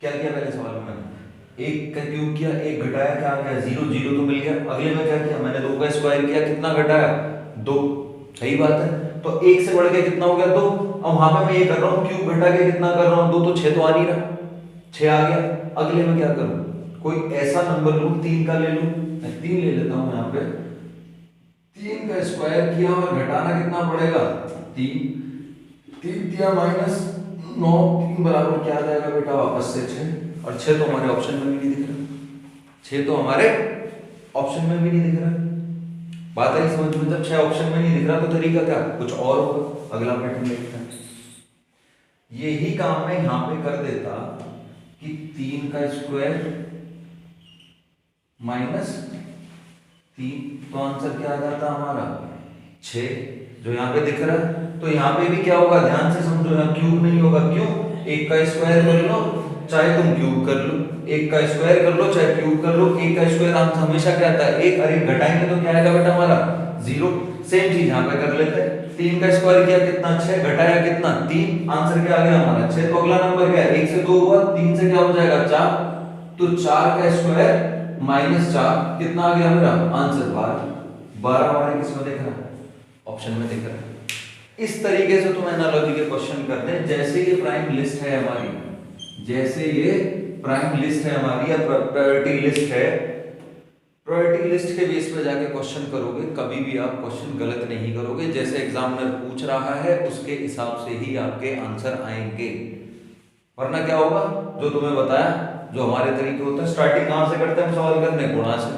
क्या किया पहले सवाल में मैंने 1 का क्यूब किया, 1 घटाया क्या आ गया 0, 0 तो मिल गया। अगले में क्या किया मैंने 2 का स्क्वायर किया, कितना घटाया 2, सही बात है। तो 1 से बढ़ के कितना हो गया 2। अब वहां पे मैं ये कर रहा हूँ क्यूब घटा के कितना कर रहा हूँ 2, तो 6 तो आ नहीं रहा, 6 आ गया। अगले में क्या करूँ, कोई ऐसा नंबर लूँ 3 का ले लूँ, मैं 3 ले लेता हूँ यहाँ पे। 3 का स्क्वायर किया और घटाना कितना पड़ेगा 3, 3 दिया माइनस 9, 3 बराबर क्या आ जाएगा बेटा वापस से 6। और 6 तो हमारे ऑप्शन में भी नहीं दिख रहा, 6 तो हमारे ऑप्शन में भी नहीं दिख रहा। बात आई समझ में, जब 6 ऑप्शन में नहीं दिख रहा तो तरीका क्या, कुछ और होगा। अगला पैटर्न देखते हैं। यही काम मैं यहां पे कर देता कि 3 का स्क्वायर माइनस 3, तो आंसर क्या आ जाता हमारा 6। जो यहाँ पे दिख रहा है। तो यहाँ पे भी क्या होगा, ध्यान से समझो, यहाँ क्यूब नहीं होगा। क्यों? एक का स्क्वायर कर लो चाहे तुम क्यूब कर लो, एक का स्क्वायर कर लो चाहे क्यूब कर लो, एक का स्क्वायर आंसर हमेशा क्या आता है, एक। अरे घटाएंगे तो क्या आएगा बेटा हमारा, 0। सेम चीज यहाँ पे कर लेते हैं। 3 का स्क्वायर किया कितना, 6, घटाया कितना, 3, आंसर क्या आ गया हमारा 6। तो अगला नंबर क्या है, 1 से 2 हुआ, 3 से क्या हो जाएगा 4, तो 4 का स्क्वायर -4 कितना आ गया मेरा आंसर 12। 12 हमारे किसमें दिख रहा है, ऑप्शन में दिख रहा है। इस तरीके से तुम एनालॉजी के क्वेश्चन करते हैं। जैसे ये प्राइम लिस्ट है हमारी, जैसे ये प्राइम लिस्ट है हमारी या प्रायोरिटी लिस्ट है, प्रायोरिटी लिस्ट के बेस पे जाके क्वेश्चन करोगे, कभी भी आप क्वेश्चन गलत नहीं करोगे। जैसे एग्जामिनर पूछ रहा है उसके हिसाब से ही आपके आंसर आएंगे, वरना क्या होगा, जो तुम्हें बताया, जो हमारे तरीके होते हैं, स्टार्टिंग कहां से करते हैं हम सवाल करने, गुणा से,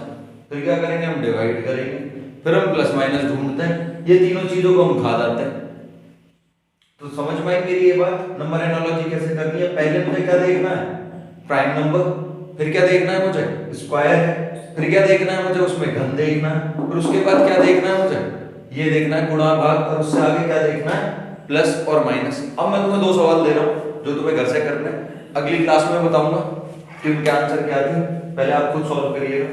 फिर क्या करेंगे हम डिवाइड करेंगे, फिर हम प्लस माइनस ढूंढते हैं, ये तीनों चीजों को हम खा जाते हैं। तो समझ में आई मेरी ये बात। नंबर एनालॉजी कैसे करनी है, पहले मुझे क्या देखना है, प्राइम नंबर, फिर क्या देखना है मुझे, स्क्वायर है, फिर क्या देखना है मुझे, उसमें घन देखना है, और उसके बाद क्या देखना है मुझे, ये देखना है गुणा भाग, और उससे आगे क्या देखना है, प्लस और माइनस। अब मैं तुम्हें 2 सवाल दे रहा हूं जो तुम्हें घर से करना है, अगली क्लास में बताऊंगा कि उनके आंसर क्या थे, पहले आप खुद सॉल्व करिएगा।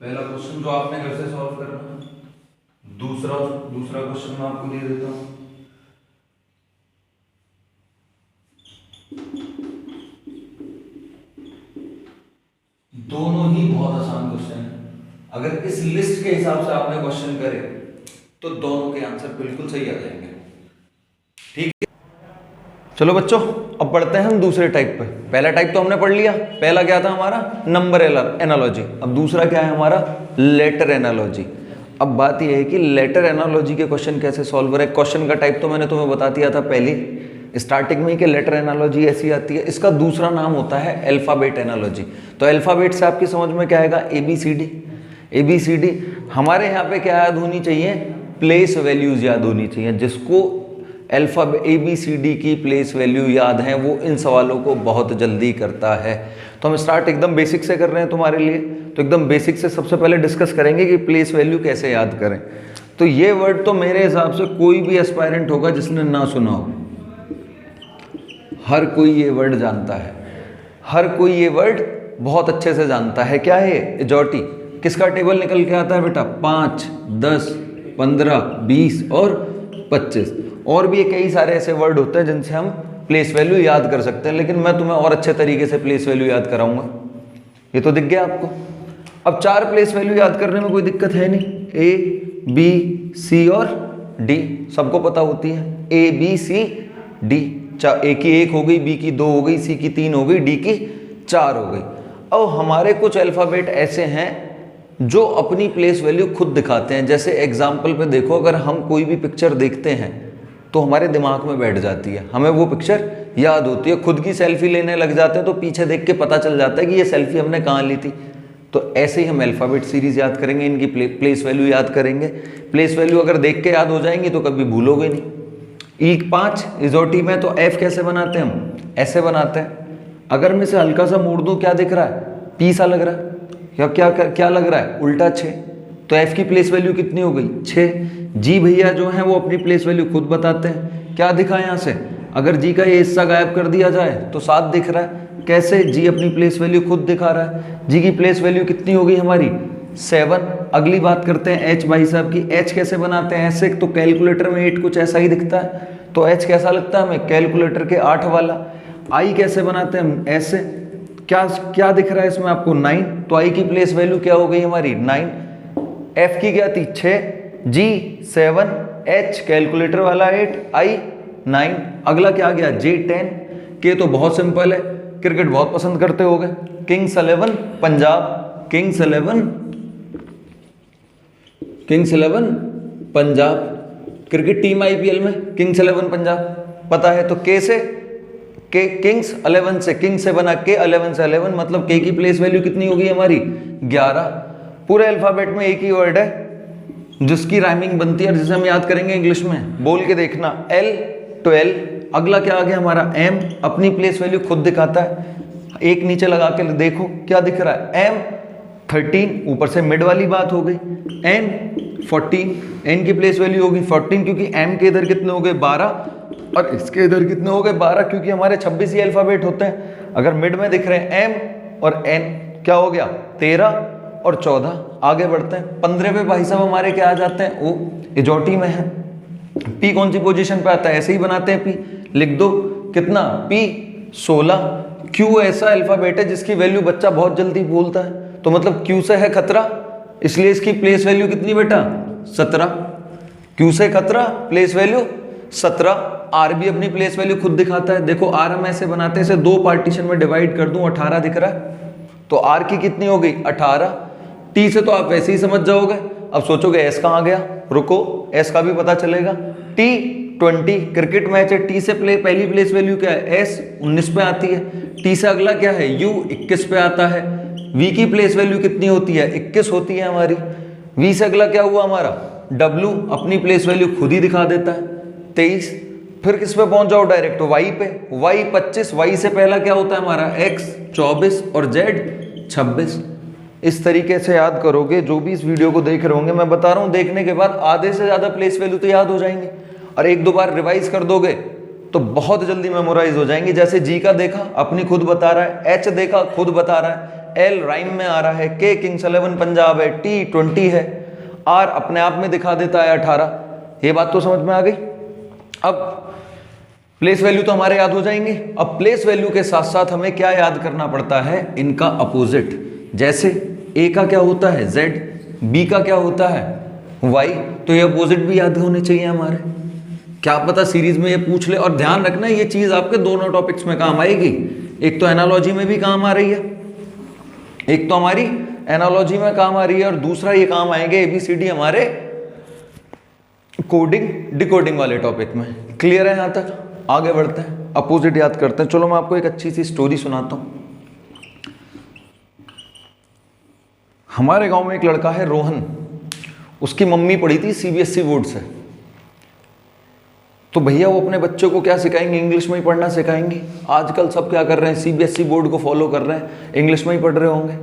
पहला क्वेश्चन जो आपने घर से सॉल्व करना है, दूसरा क्वेश्चन मैं आपको दे देता हूं। दोनों ही बहुत आसान क्वेश्चन है। अगर इस लिस्ट के हिसाब से आपने क्वेश्चन करे तो दोनों के आंसर बिल्कुल सही आ जाएंगे। ठीक है, चलो बच्चों अब पढ़ते हैं हम दूसरे टाइप पे। पहला टाइप तो हमने पढ़ लिया, पहला क्या था हमारा, नंबर एनालॉजी। अब दूसरा क्या है हमारा, लेटर एनालॉजी। अब बात यह है कि लेटर एनालॉजी के क्वेश्चन कैसे सॉल्व करें। क्वेश्चन का टाइप तो मैंने तुम्हें बता दिया था पहले स्टार्टिंग में ही कि लेटर एनालॉजी ऐसी आती है। इसका दूसरा नाम होता है अल्फाबेट एनालॉजी। तो अल्फाबेट से आपकी समझ में क्या आएगा, ABCD। हमारे यहाँ पे क्या याद होनी चाहिए, प्लेस वैल्यूज याद होनी चाहिए। जिसको अल्फाबेट ABCD की प्लेस वैल्यू याद है वो इन सवालों को बहुत जल्दी करता है। तो हम स्टार्ट एकदम बेसिक से कर रहे हैं तुम्हारे लिए। तो एकदम बेसिक से सबसे पहले डिस्कस करेंगे कि प्लेस वैल्यू कैसे याद करें। तो ये वर्ड तो मेरे हिसाब से कोई भी एस्पायरेंट होगा जिसने ना सुना हो, हर कोई ये वर्ड जानता है, हर कोई ये वर्ड बहुत अच्छे से जानता है। क्या है एजॉटी, किसका टेबल निकल के आता है बेटा, 5, 10, 15, 20 और 25। और भी कई सारे ऐसे वर्ड होते हैं जिनसे हम प्लेस वैल्यू याद कर सकते हैं, लेकिन मैं तुम्हें और अच्छे तरीके से प्लेस वैल्यू याद कराऊंगा। ये तो दिख गया आपको। अब 4 प्लेस वैल्यू याद करने में कोई दिक्कत है नहीं। A, B, C और D सबको पता होती है। A, B, C, D। A की 1 हो गई, B की 2 हो गई, C की 3 हो गई, D की 4 हो गई। अब हमारे कुछ अल्फ़ाबेट ऐसे हैं जो अपनी प्लेस वैल्यू खुद दिखाते हैं। जैसे एग्जाम्पल पे देखो, अगर हम कोई भी पिक्चर देखते हैं तो हमारे दिमाग में बैठ जाती है, हमें वो पिक्चर याद होती है। खुद की सेल्फी लेने लग जाते हैं तो पीछे देख के पता चल जाता है कि ये सेल्फी हमने कहाँ ली थी। तो ऐसे ही हम अल्फ़ाबेट सीरीज याद करेंगे, इनकी प्लेस वैल्यू याद करेंगे। प्लेस वैल्यू अगर देख के याद हो जाएंगी तो कभी भूलोगे नहीं। E5 इजोटी में तो F कैसे बनाते हैं हम, ऐसे बनाते हैं। अगर मैं इसे हल्का सा मोड़ दूं, क्या दिख रहा है, P सा लग रहा है, या क्या लग रहा है, उल्टा 6। तो F की प्लेस वैल्यू कितनी हो गई, 6। G भैया जो है वो अपनी प्लेस वैल्यू खुद बताते हैं। क्या दिखा यहाँ से, अगर G का ये हिस्सा गायब कर दिया जाए तो 7 दिख रहा है। कैसे, G अपनी प्लेस वैल्यू खुद दिखा रहा है। G की प्लेस वैल्यू कितनी हो गई हमारी, 7। अगली बात करते हैं H भाई साहब की। H कैसे बनाते हैं, ऐसे। तो कैलकुलेटर में 8 कुछ ऐसा ही दिखता है, तो H कैसा लगता है हमें, कैलकुलेटर के 8 वाला। I कैसे बनाते हैं हम, ऐसे। क्या दिख रहा है इसमें आपको, 9। तो I की प्लेस वैल्यू क्या हो गई हमारी, 9। F की क्या थी, 6, G 7, H कैलकुलेटर वाला 8, I 9। अगला क्या आ गया, J 10। K तो बहुत सिंपल है, क्रिकेट बहुत पसंद करते होगे, Kings 11 Punjab, Kings 11 Punjab, cricket team IPL में किंग्स 11 पंजाब पता है। तो K से के किंग्स 11 से, किंग से बना के 11 से 11, मतलब के की प्लेस वैल्यू कितनी होगी हमारी 11। पूरे अल्फाबेट में एक ही वर्ड है जिसकी राइमिंग बनती है और जिसे हम याद करेंगे इंग्लिश में, बोल के देखना, L to L। अगला क्या आ गया हमारा M, अपनी प्लेस वैल्यू खुद दिखाता है, एक नीचे लगा के देखो क्या दिख रहा है, M 13, ऊपर से मिड वाली बात हो गई, N 14, N की प्लेस वैल्यू होगी 14 क्योंकि M के इधर कितने हो गए 12 और इसके इधर कितने हो गए 12, क्योंकि हमारे 26 ही अल्फाबेट होते हैं। अगर मिड में दिख रहे हैं M और N, क्या हो गया 13 और 14। आगे बढ़ते हैं 15 पे भाई साहब हमारे क्या आ जाते हैं, वो इजोटी में है। P कौन सी पोजीशन पे आता है, ऐसे ही बनाते हैं P, लिख दो कितना P 16। Q ऐसा अल्फाबेट है जिसकी वैल्यू बच्चा बहुत जल्दी बोलता है, तो मतलब Q से है खतरा, इसलिए इसकी प्लेस वैल्यू कितनी बेटा 17। Q से खतरा, प्लेस वैल्यू 17। R भी अपनी प्लेस वैल्यू खुद दिखाता है, देखो R हम ऐसे बनाते हैं, इसे दो पार्टीशन में डिवाइड कर दूं, 18 दिख रहा है, तो R की कितनी हो गई 18। T से तो आप वैसे ही समझ जाओगे, अब सोचोगे S कहाँ गया, रुको S का भी पता चलेगा। T 20, क्रिकेट मैच है, T से पहली प्लेस वैल्यू क्या है S 19 पे आती है, T से अगला क्या है U 21 पे आता है, V की प्लेस वैल्यू कितनी होती है 21 होती है हमारी। V से अगला क्या हुआ हमारा W, अपनी प्लेस वैल्यू खुद ही दिखा देता है 23। फिर किस पे पहुंच जाओ डायरेक्ट Y पे, Y 25, Y से पहला क्या होता है हमारा X 24 और Z 26। इस तरीके से याद करोगे, जो भी इस वीडियो को देख रहे होंगे, मैं बता रहा हूँ देखने के बाद आधे से ज़्यादा प्लेस वैल्यू तो याद हो जाएंगे, और एक दो बार रिवाइज कर दोगे तो बहुत जल्दी मेमोराइज हो जाएंगे। जैसे G का देखा अपनी खुद बता रहा है, H देखा खुद बता रहा है, L राइम में आ रहा है, K किंग्स 11 पंजाब है, T 20 है, R अपने आप में दिखा देता है 18। ये बात तो समझ में आ गई। अब प्लेस वैल्यू तो हमारे याद हो जाएंगे, अब प्लेस वैल्यू के साथ साथ हमें क्या याद करना पड़ता है, इनका अपोजिट। जैसे A का क्या होता है Z, B का क्या होता है Y, तो ये अपोजिट भी याद होने चाहिए हमारे। क्या पता सीरीज में ये पूछ ले, और ध्यान रखना ये चीज आपके दोनों टॉपिक्स में काम आएगी, एक तो एनालॉजी में भी काम आ रही है, एक तो हमारी एनालॉजी में काम आ रही है, और दूसरा ये काम आएंगे ABCD हमारे कोडिंग डिकोडिंग वाले टॉपिक में। क्लियर है यहाँ तक? आगे बढ़ते हैं, अपोजिट याद करते हैं। चलो मैं आपको एक अच्छी सी स्टोरी सुनाता हूँ। हमारे गांव में एक लड़का है रोहन, उसकी मम्मी पढ़ी थी CBSE बोर्ड से, तो भैया वो अपने बच्चों को क्या सिखाएंगे, इंग्लिश में ही पढ़ना सिखाएंगे। आजकल सब क्या कर रहे हैं, CBSE बोर्ड को फॉलो कर रहे हैं, इंग्लिश में ही पढ़ रहे होंगे।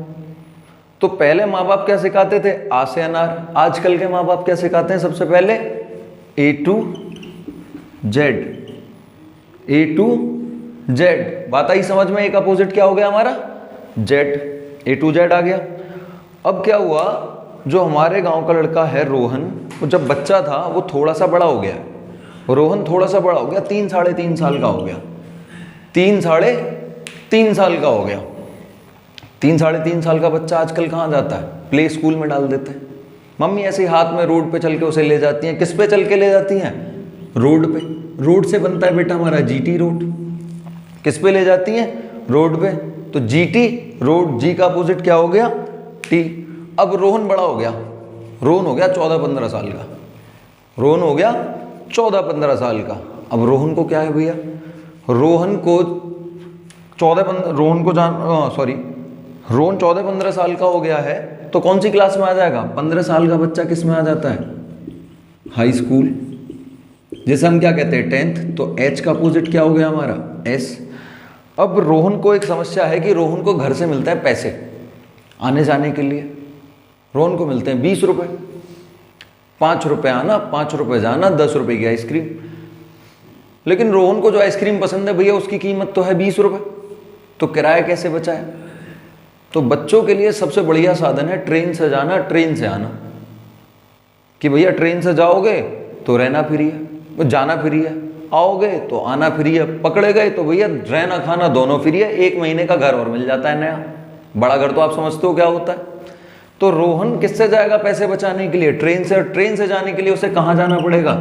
तो पहले माँ बाप क्या सिखाते थे, आ से अनार। आजकल के माँ बाप क्या सिखाते हैं, सबसे पहले A to Z, A to Z। बात आई समझ में? एक अपोजिट क्या हो गया हमारा Z, A to Z आ गया। अब क्या हुआ, जो हमारे गांव का लड़का है रोहन, वो जब बच्चा था वो थोड़ा सा बड़ा हो गया, रोहन थोड़ा सा बड़ा हो गया, 3 साढ़े 3 साल का हो गया, 3 साढ़े 3 साल का हो गया। 3 साढ़े 3 साल का बच्चा आजकल कहाँ जाता है, प्ले स्कूल में डाल देते हैं। मम्मी ऐसे ही हाथ में रोड पे चल के उसे ले जाती हैं। किस पे चल के ले जाती हैं, रोड पे। रोड से बनता है बेटा हमारा GT रोड। किस पे ले जाती हैं, रोड पे। तो GT रोड, G का अपोजिट क्या हो गया T। अब रोहन बड़ा हो गया, रोहन हो गया 14-15 साल का, रोहन हो गया 14-15 साल का। अब रोहन को क्या है भैया, रोहन को 14-15 साल का हो गया है, तो कौन सी क्लास में आ जाएगा, 15 साल का बच्चा किस में आ जाता है, हाई स्कूल, जैसे हम क्या कहते हैं 10th। तो H का अपोजिट क्या हो गया हमारा S। अब रोहन को एक समस्या है कि रोहन को घर से मिलता है पैसे आने जाने के लिए, रोहन को मिलते हैं 20 रुपये, 5 रुपये आना 5 रुपये जाना, 10 रुपये की आइसक्रीम। लेकिन रोहन को जो आइसक्रीम पसंद है भैया उसकी कीमत तो है 20 रुपये, तो किराया कैसे बचाए। तो बच्चों के लिए सबसे बढ़िया साधन है ट्रेन से जाना ट्रेन से आना, कि भैया ट्रेन से जाओगे तो रहना फ्री है, जाना फ्री है, आओगे तो आना फ्री है, पकड़े गए तो भैया रहना खाना दोनों फ्री है, 1 महीने का घर और मिल जाता है नया। बड़ा घर तो आप समझते हो क्या होता है। तो रोहन किससे जाएगा पैसे बचाने के लिए, ट्रेन से। और ट्रेन से जाने के लिए उसे कहाँ जाना पड़ेगा,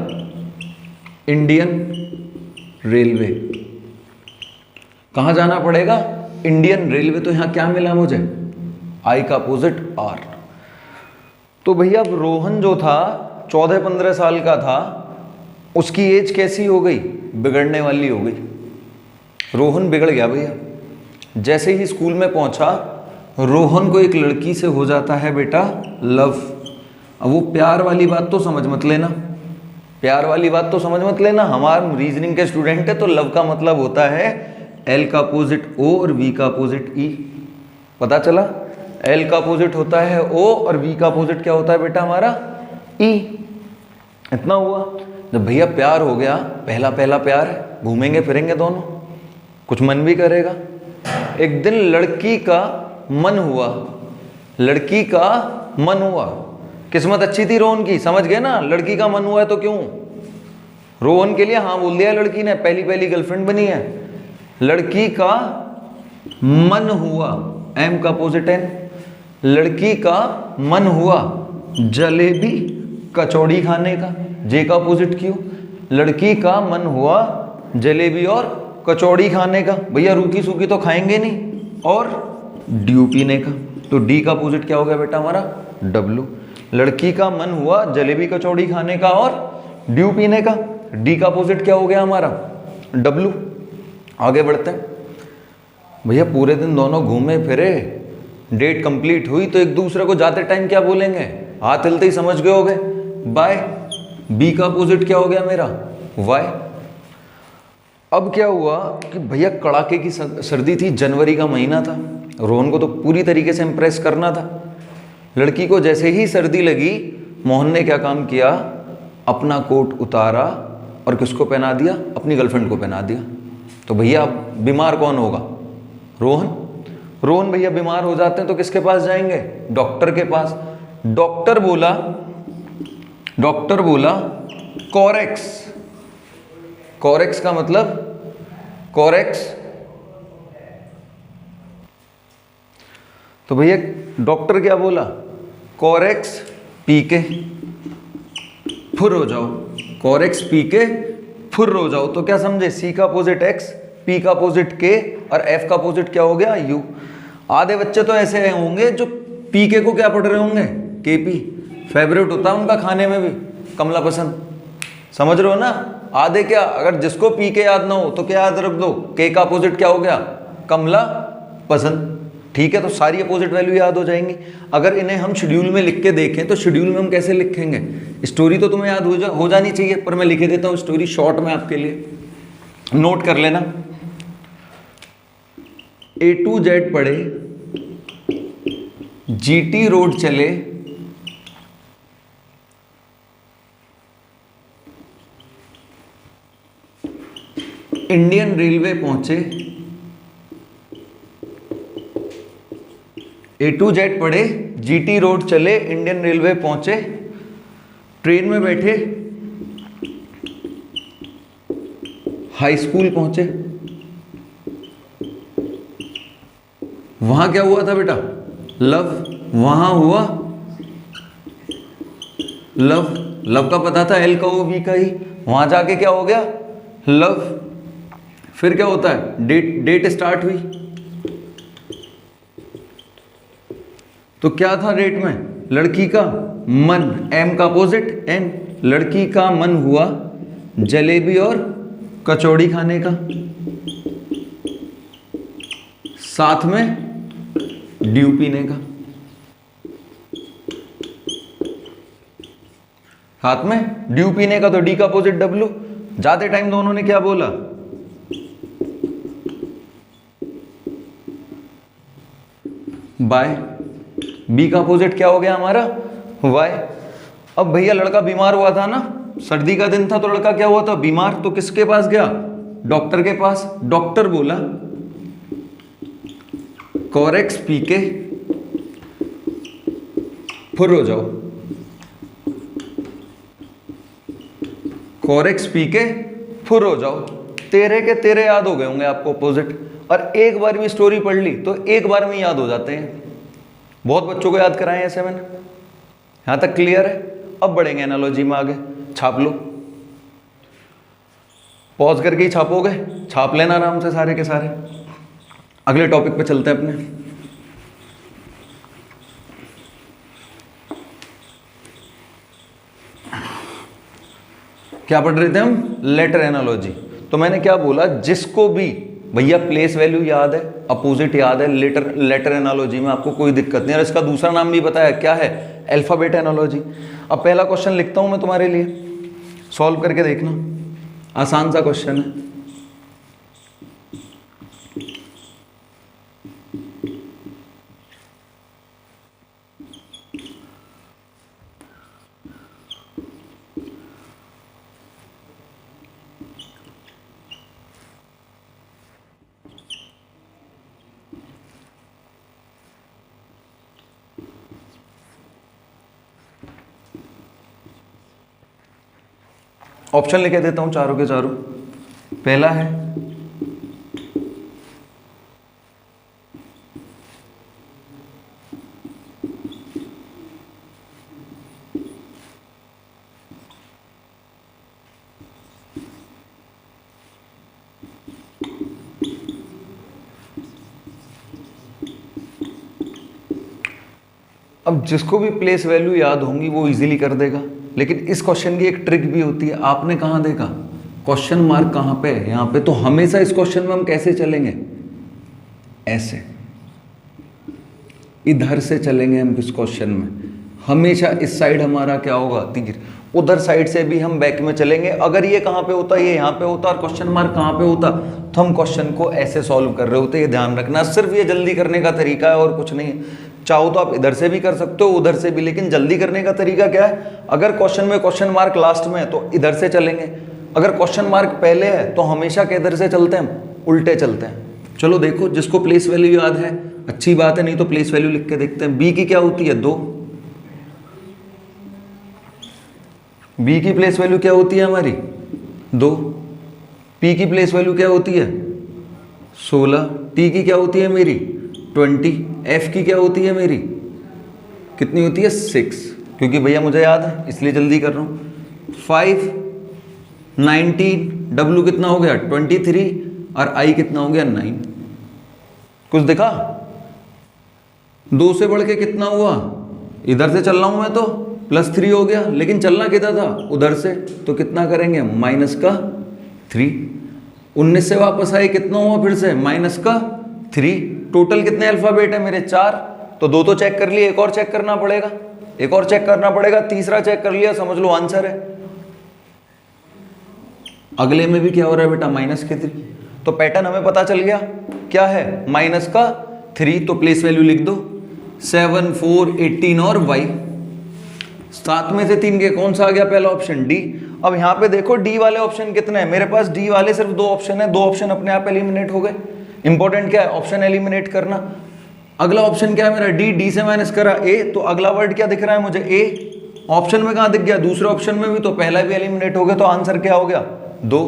इंडियन रेलवे। कहाँ जाना पड़ेगा, इंडियन रेलवे। तो यहाँ क्या मिला मुझे, I का अपोजिट R। तो भैया अब रोहन जो था 14-15 साल का था, उसकी एज कैसी हो गई, बिगड़ने वाली हो गई। रोहन बिगड़ गया भैया। जैसे ही स्कूल में पहुंचा, रोहन को एक लड़की से हो जाता है बेटा लव। अब वो प्यार वाली बात तो समझ मत लेना, प्यार वाली बात तो समझ मत लेना। हमारे रीजनिंग के स्टूडेंट है तो लव का मतलब होता है एल का अपोजिट ओ और वी का अपोजिट ई। पता चला? एल का अपोजिट होता है ओ और वी का अपोजिट क्या होता है बेटा हमारा ई। इतना हुआ। जब भैया प्यार हो गया, पहला पहला प्यार है, घूमेंगे फिरेंगे दोनों, कुछ मन भी करेगा। एक दिन लड़की का मन हुआ, लड़की का मन हुआ। किस्मत अच्छी थी रोहन की, समझ गए ना? लड़की का मन हुआ है तो क्यों, रोहन के लिए हाँ बोल दिया लड़की ने, पहली पहली गर्लफ्रेंड बनी है। लड़की का मन हुआ, एम का अपोजिट एन। लड़की का मन हुआ जलेबी कचौड़ी खाने का, जे का अपोजिट क्यों। लड़की का मन हुआ जलेबी और कचौड़ी खाने का, भैया रूखी सूखी तो खाएंगे नहीं, और ड्यू पीने का। तो डी का अपोजिट क्या हो गया बेटा हमारा डब्लू। लड़की का मन हुआ जलेबी कचौड़ी खाने का और ड्यू पीने का, डी का अपोजिट क्या हो गया हमारा डब्लू। आगे बढ़ते हैं भैया। पूरे दिन दोनों घूमे फिरे, डेट कंप्लीट हुई तो एक दूसरे को जाते टाइम क्या बोलेंगे, हाथ हिलते ही समझ गए होगे बाय। बी का अपोजिट क्या हो गया मेरा वाई। अब क्या हुआ कि भैया कड़ाके की सर्दी थी, जनवरी का महीना था, रोहन को तो पूरी तरीके से इम्प्रेस करना था। लड़की को जैसे ही सर्दी लगी, मोहन ने क्या काम किया, अपना कोट उतारा और किसको पहना दिया, अपनी गर्लफ्रेंड को पहना दिया। तो भैया अब बीमार कौन होगा, रोहन। रोहन भैया बीमार हो जाते हैं तो किसके पास जाएंगे, डॉक्टर के पास। डॉक्टर बोला कोरेक्स। कोरेक्स का मतलब कोरेक्स। तो भैया डॉक्टर क्या बोला, कोरेक्स पी के फुर हो जाओ, कोरेक्स पी के फुर हो जाओ। तो क्या समझे, सी का अपोजिट एक्स, पी का अपोजिट के और एफ का अपोजिट क्या हो गया यू। आधे बच्चे तो ऐसे होंगे जो पी के को क्या पढ़ रहे होंगे, के पी। फेवरेट होता है उनका खाने में भी, कमला पसंद, समझ रहे हो ना। आधे क्या, अगर जिसको पी के याद ना हो तो क्या याद रख दो, के का अपोजिट क्या हो गया कमला पसंद। ठीक है, तो सारी अपोजिट वैल्यू याद हो जाएंगी। अगर इन्हें हम शेड्यूल में लिख के देखें तो शेड्यूल में हम कैसे लिखेंगे, स्टोरी तो तुम्हें याद हो जानी चाहिए, पर मैं लिखे देता हूँ स्टोरी शॉर्ट में आपके लिए, नोट कर लेना। A to Z पढ़े, GT रोड चले, इंडियन रेलवे पहुंचे। A to Z पढ़े, GT रोड चले, इंडियन रेलवे पहुंचे, ट्रेन में बैठे, हाई स्कूल पहुंचे। वहां क्या हुआ था बेटा, लव। वहां हुआ लव, लव का पता था एल का ओ वी का ही, वहां जाके क्या हो गया लव। फिर क्या होता है, डेट स्टार्ट हुई। तो क्या था डेट में, लड़की का मन, एम का अपोजिट एन। लड़की का मन हुआ जलेबी और कचौड़ी खाने का, साथ में ड्यू पीने का, हाथ में ड्यू पीने का। तो डी का अपोजिट डब्लू। जाते टाइम दोनों ने क्या बोला, बाय। बी का अपोजिट क्या हो गया हमारा वाई। अब भैया लड़का बीमार हुआ था ना, सर्दी का दिन था तो लड़का क्या हुआ था बीमार, तो किसके पास गया, डॉक्टर के पास। डॉक्टर बोला कोरेक्स पी के फुर हो जाओ, कोरेक्स पी के फुर हो जाओ। तेरे के तेरे याद हो गए होंगे आपको अपोजिट, और एक बार भी स्टोरी पढ़ ली तो एक बार में याद हो जाते हैं। बहुत बच्चों को याद कराए ऐसे मैंने, यहां तक क्लियर है। अब बढ़ेंगे एनालॉजी में आगे, छाप लो, पॉज करके ही छापोगे, छाप लेना आराम से सारे के सारे। अगले टॉपिक पे चलते हैं अपने। क्या पढ़ रहे थे हम, लेटर एनालॉजी। तो मैंने क्या बोला, जिसको भी भैया प्लेस वैल्यू याद है, अपोजिट याद है, लेटर एनालॉजी में आपको कोई दिक्कत नहीं है। और इसका दूसरा नाम भी बताया क्या है, अल्फाबेट एनालॉजी। अब पहला क्वेश्चन लिखता हूं मैं तुम्हारे लिए, सॉल्व करके देखना, आसान सा क्वेश्चन है। ऑप्शन लिखे देता हूं चारों के चारों। पहला है अब जिसको भी प्लेस वैल्यू याद होंगी वो इजीली कर देगा, लेकिन इस क्वेश्चन की एक ट्रिक भी होती है। आपने कहाँ देखा क्वेश्चन मार्क, कहाँ पे है, यहाँ पे। तो हमेशा इस क्वेश्चन में हम कैसे चलेंगे, ऐसे इधर से चलेंगे हम इस क्वेश्चन में। हमेशा इस साइड हमारा क्या होगा, तीर। उधर साइड से भी हम बैक में चलेंगे। अगर ये कहाँ पे होता, ये यहाँ पे होता और क्वेश्चन मार्क कहाँ पे होता, तो हम क्वेश्चन को ऐसे सॉल्व कर रहे होते। ये ध्यान रखना, सिर्फ ये जल्दी करने का तरीका है और कुछ नहीं है। चाहो तो आप इधर से भी कर सकते हो, उधर से भी, लेकिन जल्दी करने का तरीका क्या है, अगर क्वेश्चन में क्वेश्चन मार्क लास्ट में है तो इधर से चलेंगे, अगर क्वेश्चन मार्क पहले है तो हमेशा किधर से चलते हैं, उल्टे चलते हैं। चलो देखो, जिसको प्लेस वैल्यू याद है अच्छी बात है, नहीं तो प्लेस वैल्यू लिख के देखते हैं। बी की क्या होती है, 2। बी की प्लेस वैल्यू क्या होती है हमारी, 2। पी की प्लेस वैल्यू क्या होती है, 16। टी की क्या होती है मेरी, 20। एफ की क्या होती है मेरी, कितनी होती है, 6, क्योंकि भैया मुझे याद है इसलिए जल्दी कर रहा हूँ। 5, 19, डब्ल्यू कितना हो गया, 23, और आई कितना हो गया, 9। कुछ दिखा, 2 से बढ़ के कितना हुआ, इधर से चल रहा हूं मैं तो +3 हो गया, लेकिन चलना किधर था, उधर से। तो कितना करेंगे, -3। 19 से वापस आए, कितना हुआ फिर से, -3। टोटल कितने अल्फाबेट है मेरे, 4। तो 2 तो चेक कर लिए, एक और चेक करना पड़ेगा, एक और चेक करना पड़ेगा, तीसरा चेक कर लिया, समझ लो आंसर है। अगले में भी क्या हो रहा है बेटा, -3। तो पैटर्न हमें पता चल गया क्या है, -3। तो प्लेस वैल्यू लिख दो, 7, 4, 18 और y। 7 में से 3 के कौन सा आ गया, पहला ऑप्शन डी। अब यहाँ पे देखो डी वाले ऑप्शन कितने हैं, मेरे पास डी वाले सिर्फ 2 ऑप्शन है, 2 ऑप्शन अपने आप एलिमिनेट हो गए। इंपॉर्टेंट क्या है, ऑप्शन एलिमिनेट करना। अगला ऑप्शन क्या है मेरा, डी। डी से माइनस करा ए, तो अगला वर्ड क्या दिख रहा है मुझे, ए। ऑप्शन में कहाँ दिख गया, दूसरे ऑप्शन में भी, तो पहला भी एलिमिनेट हो गया, तो आंसर क्या हो गया, 2।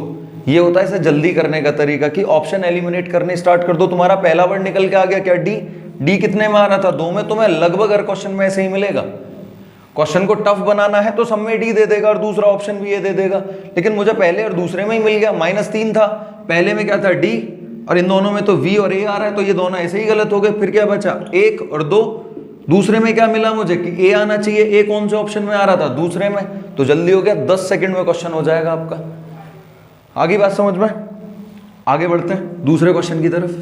ये होता है इसे जल्दी करने का तरीका कि ऑप्शन एलिमिनेट करने स्टार्ट कर दो। तुम्हारा पहला वर्ड निकल के आ गया क्या, डी। डी कितने में आ रहा था, 2 में। तुम्हें लगभग हर क्वेश्चन में ऐसे ही मिलेगा। क्वेश्चन को टफ बनाना है तो सब में डी दे देगा और दूसरा ऑप्शन भी ये दे देगा, लेकिन मुझे पहले और दूसरे में ही मिल गया। -3 था, पहले में क्या था, डी, और इन दोनों में तो वी और ए आ रहा है, तो ये दोनों ऐसे ही गलत हो गए। फिर क्या बचा, 1 और 2। दूसरे में क्या मिला मुझे कि ए आना चाहिए, ए कौन से ऑप्शन में आ रहा था, दूसरे में। तो जल्दी हो गया, 10 सेकंड में क्वेश्चन हो जाएगा आपका। आगे बात समझ में, आगे बढ़ते हैं दूसरे क्वेश्चन की तरफ।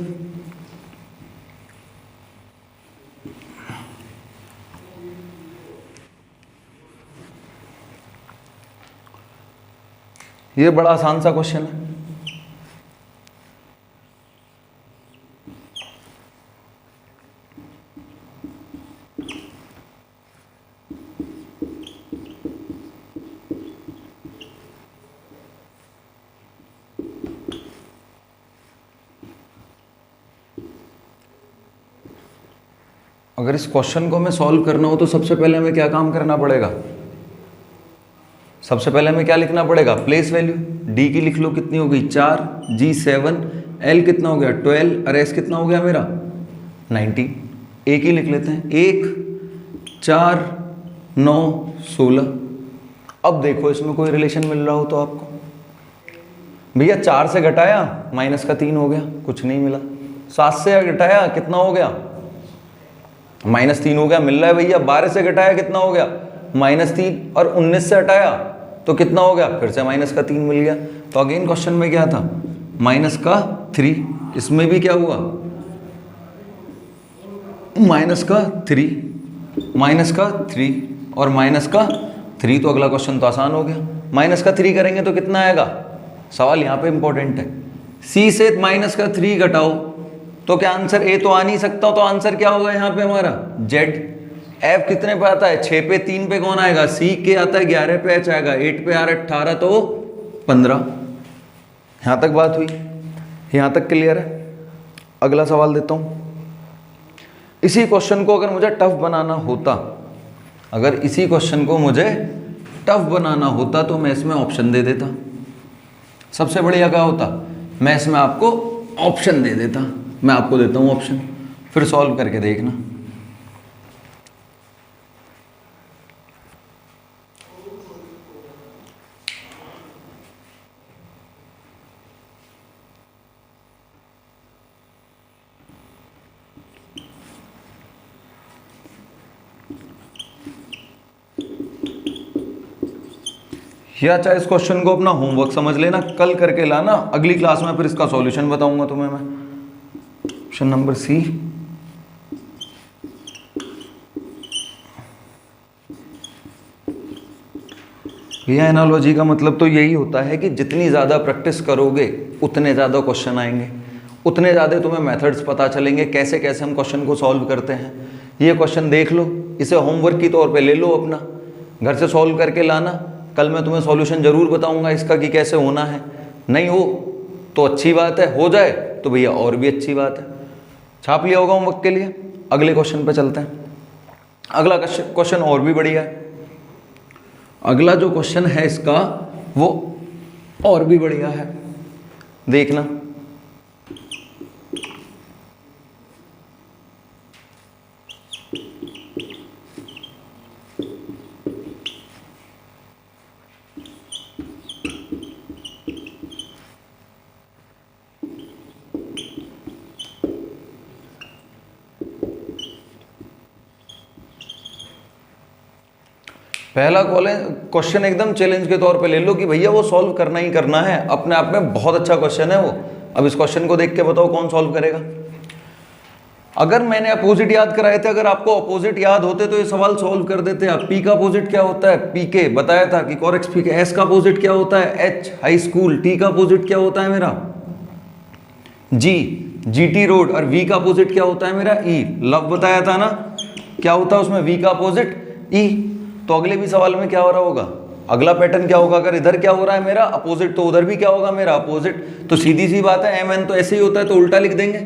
ये बड़ा आसान सा क्वेश्चन है। अगर इस क्वेश्चन को हमें सॉल्व करना हो तो सबसे पहले हमें क्या काम करना पड़ेगा, सबसे पहले हमें क्या लिखना पड़ेगा, प्लेस वैल्यू। डी की लिख लो, कितनी हो गई, 4। जी 7। एल कितना हो गया, 12। और एस कितना हो गया मेरा, 19। ए की लिख लेते हैं, 1, 4, 9, 16। अब देखो इसमें कोई रिलेशन मिल रहा हो तो आपको, भैया 4 से घटाया -3 हो गया, कुछ नहीं मिला। 7 से घटाया कितना हो गया, -3 हो गया, मिल रहा है भैया। 12 से घटाया कितना हो गया, -3। और 19 से हटाया तो कितना हो गया, फिर से -3 मिल गया। तो अगेन क्वेश्चन में क्या था, 3, इसमें भी क्या हुआ -3, -3 और -3। तो अगला क्वेश्चन तो आसान हो गया। -3 करेंगे तो कितना आएगा, सवाल यहाँ पे इंपॉर्टेंट है। C से -3 घटाओ तो क्या आंसर A तो आ नहीं सकता, तो आंसर क्या होगा यहाँ पे हमारा Z। F कितने पे आता है, 6 पे, 3 पे कौन आएगा, C के आता है, 11 पे H आएगा, 8 पे R 18 तो 15। यहाँ तक बात हुई, यहाँ तक क्लियर है। अगला सवाल देता हूँ। इसी क्वेश्चन को अगर मुझे टफ बनाना होता, अगर इसी क्वेश्चन को मुझे टफ बनाना होता तो मैं इसमें ऑप्शन दे देता। सबसे बढ़िया क्या होता, मैं इसमें आपको ऑप्शन दे देता। मैं आपको देता हूँ ऑप्शन, फिर सॉल्व करके देखना। या चाहे इस क्वेश्चन को अपना होमवर्क समझ लेना, कल करके लाना, अगली क्लास में फिर इसका सॉल्यूशन बताऊंगा तुम्हें मैं। Option number C. भैया एनालॉजी का मतलब तो यही होता है कि जितनी ज़्यादा प्रैक्टिस करोगे उतने ज़्यादा क्वेश्चन आएंगे, उतने ज़्यादा तुम्हें मेथड्स पता चलेंगे, कैसे कैसे हम क्वेश्चन को सॉल्व करते हैं। ये क्वेश्चन देख लो, इसे होमवर्क की तौर पे ले लो, अपना घर से सॉल्व करके लाना। कल मैं तुम्हें सॉल्यूशन ज़रूर बताऊंगा इसका कि कैसे होना है। नहीं हो तो अच्छी बात है, हो जाए तो भैया और भी अच्छी बात है। छाप लिया होगा होमवर्क के लिए। अगले क्वेश्चन पे चलते हैं। अगला क्वेश्चन और भी बढ़िया है। अगला जो क्वेश्चन है इसका वो और भी बढ़िया है, देखना। पहला क्वेश्चन एकदम चैलेंज के तौर पे ले लो कि भैया वो सॉल्व करना ही करना है, अपने आप में बहुत अच्छा क्वेश्चन है वो। अब इस क्वेश्चन को देख के बताओ कौन सॉल्व करेगा। अगर मैंने अपोजिट याद कराए थे, अगर आपको अपोजिट याद होते तो ये सवाल सॉल्व कर देते। अब पी का अपोजिट क्या होता है, पी के बताया था कि कॉरेक्स पी के। एस का अपोजिट क्या होता है, एच हाई स्कूल। टी का अपोजिट क्या होता है मेरा, जी जीटी रोड। और वी का अपोजिट क्या होता है मेरा, ई लव बताया था ना। क्या होता है उसमें, वी का अपोजिट ई। तो अगले भी सवाल में क्या हो रहा होगा, अगला पैटर्न क्या होगा, अगर इधर क्या हो रहा है मेरा अपोजिट तो उधर भी क्या होगा मेरा अपोजिट। तो सीधी सी बात है, एम एन तो ऐसे ही होता है तो उल्टा लिख देंगे।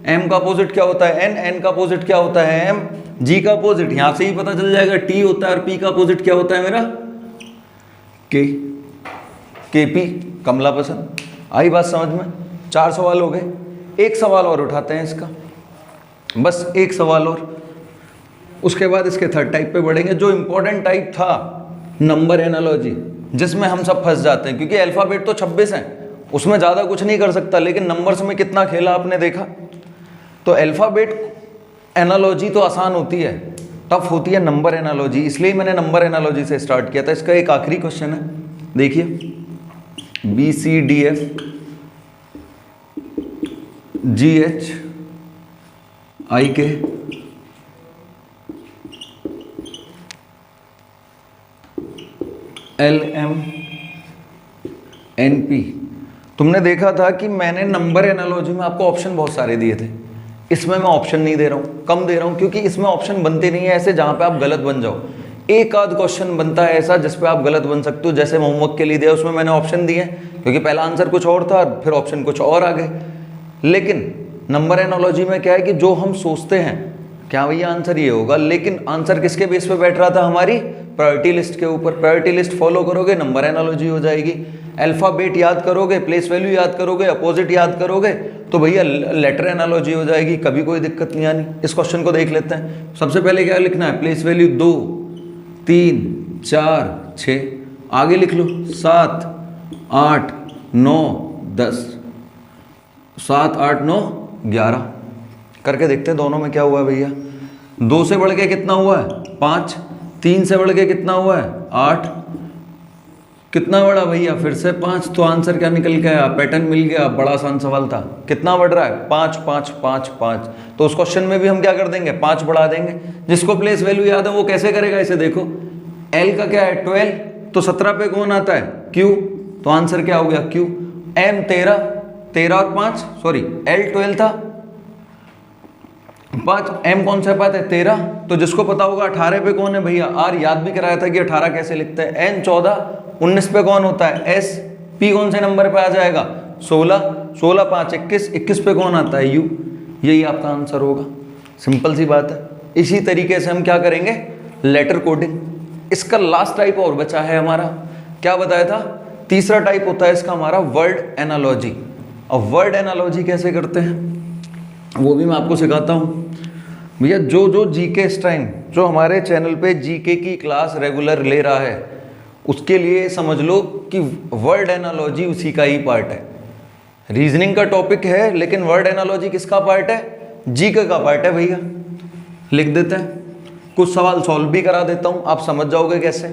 एम का अपोजिट क्या होता है एन, एन का अपोजिट क्या होता है एम, जी का अपोजिट यहां से ही पता चल जाएगा टी होता है, और पी का अपोजिट क्या होता है मेरा के, के पी कमला पसंद। आई बात समझ में। 4 सवाल हो गए, एक सवाल और उठाते हैं इसका, बस एक सवाल और, उसके बाद इसके थर्ड टाइप पे बढ़ेंगे। जो इंपॉर्टेंट टाइप था नंबर एनालॉजी, जिसमें हम सब फंस जाते हैं, क्योंकि अल्फाबेट तो 26 हैं, उसमें ज़्यादा कुछ नहीं कर सकता, लेकिन नंबर्स में कितना खेला आपने देखा। तो अल्फाबेट एनालॉजी तो आसान होती है, टफ होती है नंबर एनालॉजी, इसलिए मैंने नंबर एनालॉजी से स्टार्ट किया था। इसका एक आखिरी क्वेश्चन है, देखिए। B C D F G H I K L M N P. तुमने देखा था कि मैंने नंबर एनालॉजी में आपको ऑप्शन बहुत सारे दिए थे, इसमें मैं ऑप्शन नहीं दे रहा हूँ, कम दे रहा हूँ, क्योंकि इसमें ऑप्शन बनते नहीं है ऐसे जहाँ पे आप गलत बन जाओ। एक आध क्वेश्चन बनता है ऐसा जिस पे आप गलत बन सकते हो, जैसे होमवर्क के लिए दिया उसमें मैंने ऑप्शन दिए, क्योंकि पहला आंसर कुछ और था फिर ऑप्शन कुछ और आ गए। लेकिन नंबर एनालॉजी में क्या है कि जो हम सोचते हैं क्या भैया आंसर ये होगा, लेकिन आंसर किसके बेस पे बैठ रहा था, हमारी प्रायोरिटी लिस्ट के ऊपर। प्रायोरिटी लिस्ट फॉलो करोगे नंबर एनालॉजी हो जाएगी। अल्फाबेट याद करोगे, प्लेस वैल्यू याद करोगे, अपोजिट याद करोगे तो भैया लेटर एनालॉजी हो जाएगी, कभी कोई दिक्कत नहीं आनी। इस क्वेश्चन को देख लेते हैं। सबसे पहले क्या लिखना है, प्लेस वैल्यू 2 3 4 6, आगे लिख लो 7 8 9 10, 7 8 9 11 करके देखते हैं दोनों में क्या हुआ है भैया। 2 से बढ़ के कितना हुआ है 5, 3 से बढ़ के कितना हुआ है 8, कितना बड़ा भैया, फिर से 5, तो आंसर क्या निकल के आया, पैटर्न मिल गया, बड़ा आसान सवाल था। कितना बढ़ रहा है, 5 5 5 5। तो उस क्वेश्चन में भी हम क्या कर देंगे, 5 बढ़ा देंगे। जिसको प्लेस वैल्यू याद है वो कैसे करेगा, इसे देखो, L का क्या है 12, तो 17 पे कौन आता है, Q, तो आंसर क्या हो गया Q। M 13, 13 और 5, सॉरी L 12 था 5, M कौन सा पाता है 13, तो जिसको पता होगा 18 पे कौन है भैया, R याद भी कराया था कि 18 कैसे लिखते हैं। N 14, 19 पे कौन होता है S, P कौन से नंबर पे आ जाएगा 16, 16 5 21, 21 पे कौन आता है U। यही आपका आंसर होगा, सिंपल सी बात है। इसी तरीके से हम क्या करेंगे, लेटर कोडिंग। इसका लास्ट टाइप और बचा है हमारा, क्या बताया था, तीसरा टाइप होता है इसका हमारा वर्ड एनालॉजी। और वर्ड एनालॉजी कैसे करते हैं वो भी मैं आपको सिखाता हूँ भैया। जो जीके इस टाइम जो हमारे चैनल पे जीके की क्लास रेगुलर ले रहा है, उसके लिए समझ लो कि वर्ड एनालॉजी उसी का ही पार्ट है। रीजनिंग का टॉपिक है लेकिन वर्ड एनालॉजी किसका पार्ट है, जीके का पार्ट है भैया। लिख देते हैं, कुछ सवाल सॉल्व भी करा देता हूं, आप समझ जाओगे कैसे।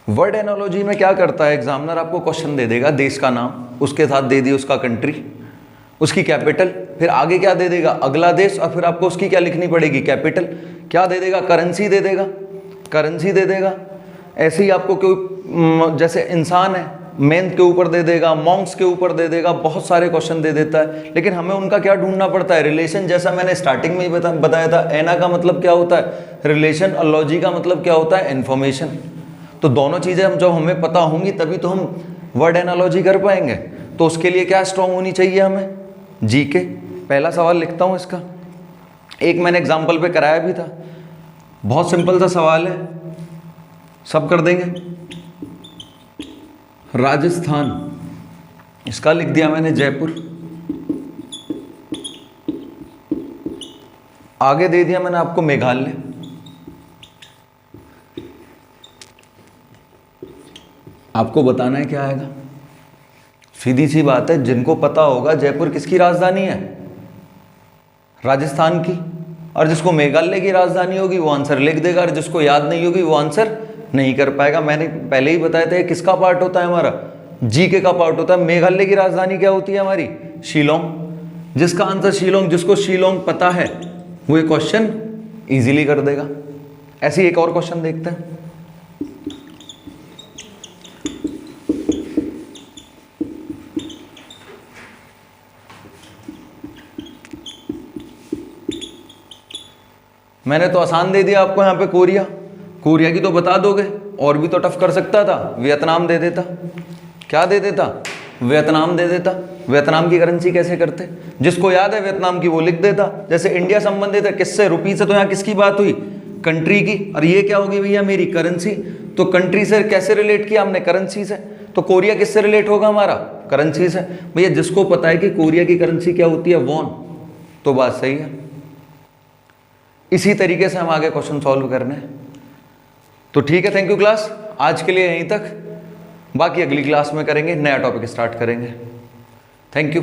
वर्ड एनालॉजी में क्या करता है, एग्जामिनर आपको क्वेश्चन दे देगा, देश का नाम, उसके साथ दे दिया उसका कंट्री, उसकी कैपिटल, फिर आगे क्या दे देगा, अगला देश, और फिर आपको उसकी क्या लिखनी पड़ेगी, कैपिटल। क्या दे देगा, करेंसी दे देगा, करेंसी दे देगा। ऐसे ही आपको कोई जैसे इंसान है, मेंथ के ऊपर दे देगा, मॉन्क्स के ऊपर दे देगा, बहुत सारे क्वेश्चन दे देता है। लेकिन हमें उनका क्या ढूंढना पड़ता है, रिलेशन। जैसा मैंने स्टार्टिंग में ही बताया था, एना का मतलब क्या होता है, रिलेशन, और लॉजी का मतलब क्या होता है, इन्फॉर्मेशन। तो दोनों चीज़ें हम जब हमें पता होंगी तभी तो हम वर्ड एनालॉजी कर पाएंगे। तो उसके लिए क्या स्ट्रॉन्ग होनी चाहिए हमें, जीके। पहला सवाल लिखता हूँ इसका, एक मैंने एग्जाम्पल पे कराया भी था, बहुत सिंपल सा सवाल है, सब कर देंगे। राजस्थान, इसका लिख दिया मैंने जयपुर। आगे दे दिया मैंने आपको मेघालय। आपको बताना है क्या आएगा, सीधी सी बात है, जिनको पता होगा जयपुर किसकी राजधानी है, राजस्थान की, और जिसको मेघालय की राजधानी होगी वो आंसर लिख देगा, और जिसको याद नहीं होगी वो आंसर नहीं कर पाएगा। मैंने पहले ही बताया था किसका पार्ट होता है हमारा, जीके का पार्ट होता है। मेघालय की राजधानी क्या होती है हमारी, शिलोंग। जिसका आंसर शिलोंग, जिसको शिलोंग पता है वो ये क्वेश्चन इजीली कर देगा। ऐसे ही एक और क्वेश्चन देखते हैं। मैंने तो आसान दे दिया आपको यहाँ पे, कोरिया। कोरिया की तो बता दोगे, और भी तो टफ कर सकता था, वियतनाम दे देता। क्या दे देता, वियतनाम दे देता। वियतनाम की करेंसी कैसे करते, जिसको याद है वियतनाम की वो लिख देता। जैसे इंडिया संबंधित है किससे, रुपी से, तो यहाँ किसकी बात हुई, कंट्री की। और ये क्या होगी भैया, मेरी करेंसी। तो कंट्री से कैसे रिलेट किया हमने, करेंसी से। तो कोरिया किससे रिलेट होगा हमारा, करेंसी से। भैया जिसको पता है कि कोरिया की करेंसी क्या होती है, वॉन, तो बात सही है। इसी तरीके से हम आगे क्वेश्चन सॉल्व करने हैं। तो ठीक है, थैंक यू क्लास, आज के लिए यहीं तक। बाकी अगली क्लास में करेंगे, नया टॉपिक स्टार्ट करेंगे। Thank you.